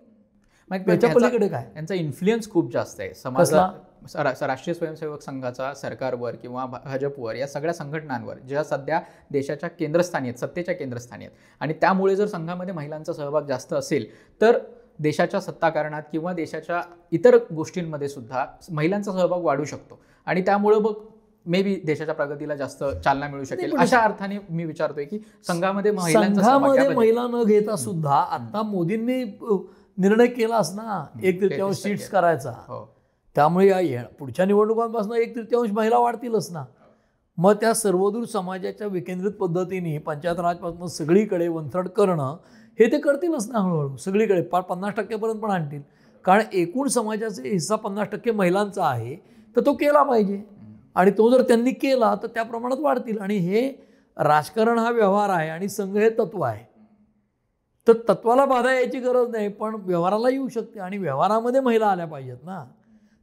त्याच्या पलीकडे काय, त्यांचा इन्फ्लुएन्स खूप जास्त आहे समाजात, राष्ट्रीय स्वयंसेवक संघाचा सरकारवर किंवा भाजपवर, या सगळ्या संघटनांवर, ज्या सध्या देशाच्या केंद्रस्थानी आहेत, सत्तेच्या केंद्रस्थानी आहेत. आणि त्यामुळे जर संघामध्ये महिलांचा सहभाग जास्त असेल तर देशाच्या सत्ताकारणात किंवा देशाच्या इतर गोष्टींमध्ये सुद्धा महिलांचा सहभाग वाढू शकतो आणि त्यामुळे मग मे बी देशाच्या प्रगतीला जास्त चालना मिळू शकेल. अशा अर्थाने मी विचारतोय की संघामध्ये महिला न घेता सुद्धा आता मोदींनी निर्णय केलाच ना 1/3 सीट्स करायचा. त्यामुळे या पुढच्या निवडणुकांपासून 1/3 महिला वाढतीलच ना. मग त्या सर्वदूर समाजाच्या विकेंद्रित पद्धतीने पंचायत राजपासून सगळीकडे 1/3 करणं हे ते करतीलच ना हळूहळू सगळीकडे. 50% पण आणतील. कारण एकूण समाजाचा हिस्सा 50% महिलांचा आहे, तर तो केला पाहिजे आणि तो जर त्यांनी केला तर त्या प्रमाणात वाढतील. आणि हे राजकारण हा व्यवहार आहे आणि संघ हे तत्व आहे, तर तत्वाला बाधा यायची गरज नाही, पण व्यवहाराला येऊ शकते आणि व्यवहारामध्ये महिला आल्या पाहिजेत ना.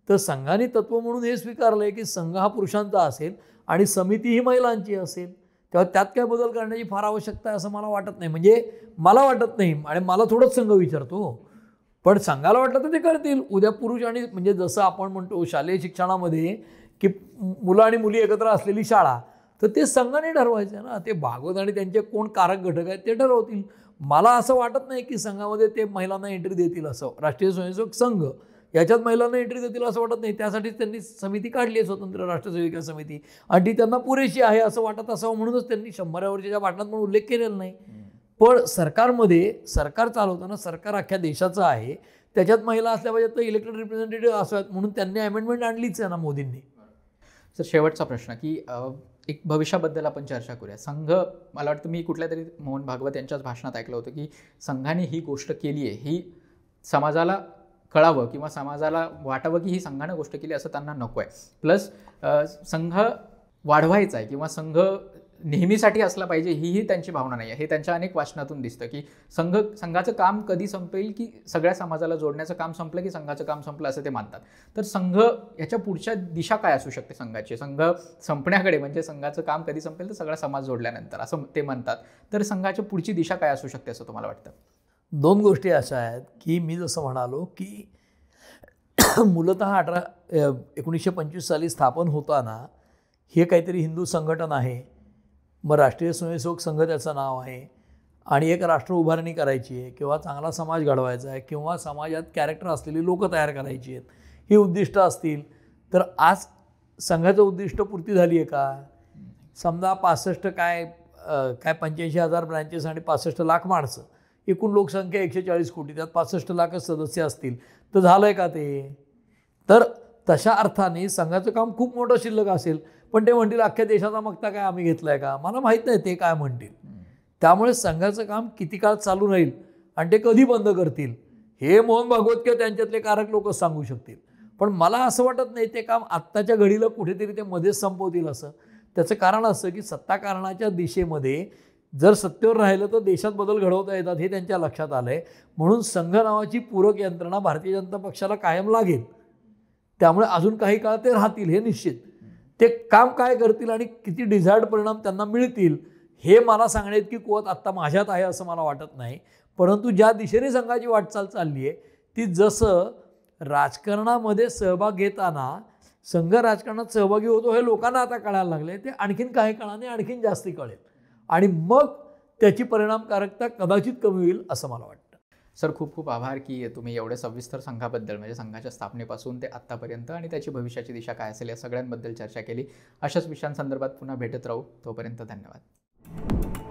तर संघाने तत्व म्हणून हे स्वीकारलं आहे की संघ हा पुरुषांचा असेल आणि समिती ही महिलांची असेल, तेव्हा त्यात काय बदल करण्याची फार आवश्यकता आहे असं मला वाटत नाही. म्हणजे मला वाटत नाही आणि मला थोडंच संघ विचारतो, पण संघाला वाटलं तर ते करतील. उद्या पुरुष आणि म्हणजे जसं आपण म्हणतो शालेय शिक्षणामध्ये की मुलं आणि मुली एकत्र असलेली शाळा, तर ते संघाने ठरवायचं ना. ते भागवत आणि त्यांचे कोण कारक घटक आहेत ते ठरवतील. मला असं वाटत नाही की संघामध्ये ते महिलांना एंट्री देतील असं. राष्ट्रीय स्वयंसेवक संघ याच्यात महिलांना एंट्री देतील असं वाटत नाही. त्यासाठीच त्यांनी समिती काढली आहे, स्वतंत्र राष्ट्रसेविका समिती, आणि ती त्यांना पुरेशी आहे असं वाटत असावं म्हणूनच त्यांनी 100व्या वर्षाच्या भाषणात पण उल्लेख केलेला नाही. पण सरकारमध्ये सरकार चालवताना सरकार अख्ख्या देशाचं आहे, त्याच्यात महिला असल्या पाहिजेत, तर इलेक्टेड रिप्रेझेंटेटिव्ह असावेत, म्हणून त्यांनी अमेंडमेंट आणलीच आहे ना मोदींनी. सर, शेवटचा प्रश्न की एक भविष्याबद्दल आपण चर्चा करूया. संघ, मला वाटतं मी कुठल्या तरी मोहन भागवत यांच्याच भाषणात ऐकलं होतं की संघाने ही गोष्ट केली आहे, ही समाजाला कळावं किंवा समाजाला वाटावं की ही संघानं गोष्ट केली असं त्यांना नको आहे. प्लस संघ वाढवायचा आहे किंवा संघ नेहमीसाठी असला पाहिजे ही त्यांची भावना नाही आहे. हे त्यांच्या अनेक वाचनातून दिसतं की संघाचं काम कधी संपेल, की सगळ्या समाजाला जोडण्याचं काम संपलं की संघाचं काम संपलं असं ते मानतात. तर संघ याच्या पुढच्या दिशा काय असू शकते संघाची? संघ संपण्याकडे म्हणजे संघाचं काम कधी संपेल तर सगळा समाज जोडल्यानंतर असं ते म्हणतात. तर संघाची पुढची दिशा काय असू शकते असं तुम्हाला वाटतं? 2 गोष्टी अशा आहेत की मी जसं म्हणालो की मूलतः 1925 साली स्थापन होताना हे काहीतरी हिंदू संघटन आहे, मग राष्ट्रीय स्वयंसेवक संघ त्याचं नाव आहे, आणि एक राष्ट्र उभारणी करायची आहे किंवा चांगला समाज घडवायचा आहे किंवा समाजात कॅरेक्टर असलेली लोकं तयार करायची आहेत, ही उद्दिष्टं असतील तर आज संघाचं उद्दिष्ट पूर्ती झाली आहे का? समजा 65 काय काय 85,000 ब्रँचेस आणि 65 लाख माणसं, एकूण लोकसंख्या 140 कोटी, त्यात 65 लाखच सदस्य असतील, तर झालंय का ते? तर तशा अर्थाने संघाचं काम खूप मोठं शिल्लक असेल, पण ते म्हणतील अख्ख्या देशाचा मक्ता काय आम्ही घेतलाय का? मला माहीत नाही ते काय म्हणतील. त्यामुळे संघाचं काम किती काळ चालू राहील आणि ते कधी बंद करतील हे मोहन भागवत किंवा त्यांच्यातले कारक लोकच सांगू शकतील. पण मला असं वाटत नाही ते काम आत्ताच्या घडीला कुठेतरी ते मध्येच संपवतील असं. त्याचं कारण असं की सत्ताकारणाच्या दिशेमध्ये जर सत्तेवर राहिलं तर देशात बदल घडवता येतात हे त्यांच्या लक्षात आलं आहे. म्हणून संघ नावाची पूरक यंत्रणा भारतीय जनता पक्षाला कायम लागेल. त्यामुळे अजून काही काळ ते राहतील हे निश्चित. ते काम काय करतील आणि किती डिझायर्ड परिणाम त्यांना मिळतील हे मला सांगण्याइतकी कुवत आत्ता माझ्यात आहे असं मला वाटत नाही. परंतु ज्या दिशेने संघाची वाटचाल चालली आहे ती जसं राजकारणामध्ये सहभाग घेताना संघ राजकारणात सहभागी होतो हे लोकांना आता कळायला लागले, ते आणखीन काही काळाने आणखीन जास्ती कळेल आणि मग त्याची परिणामकारकता कदाचित कमी होईल असं मला वाटतं. सर, खूप खूप आभार की तुम्ही एवढे सविस्तर संघाबद्दल म्हणजे संघाच्या स्थापनेपासून ते आत्तापर्यंत आणि त्याची भविष्याची दिशा काय असेल या सगळ्यांबद्दल चर्चा केली. अशाच विषयांसंदर्भात पुन्हा भेटत राहू. तोपर्यंत धन्यवाद.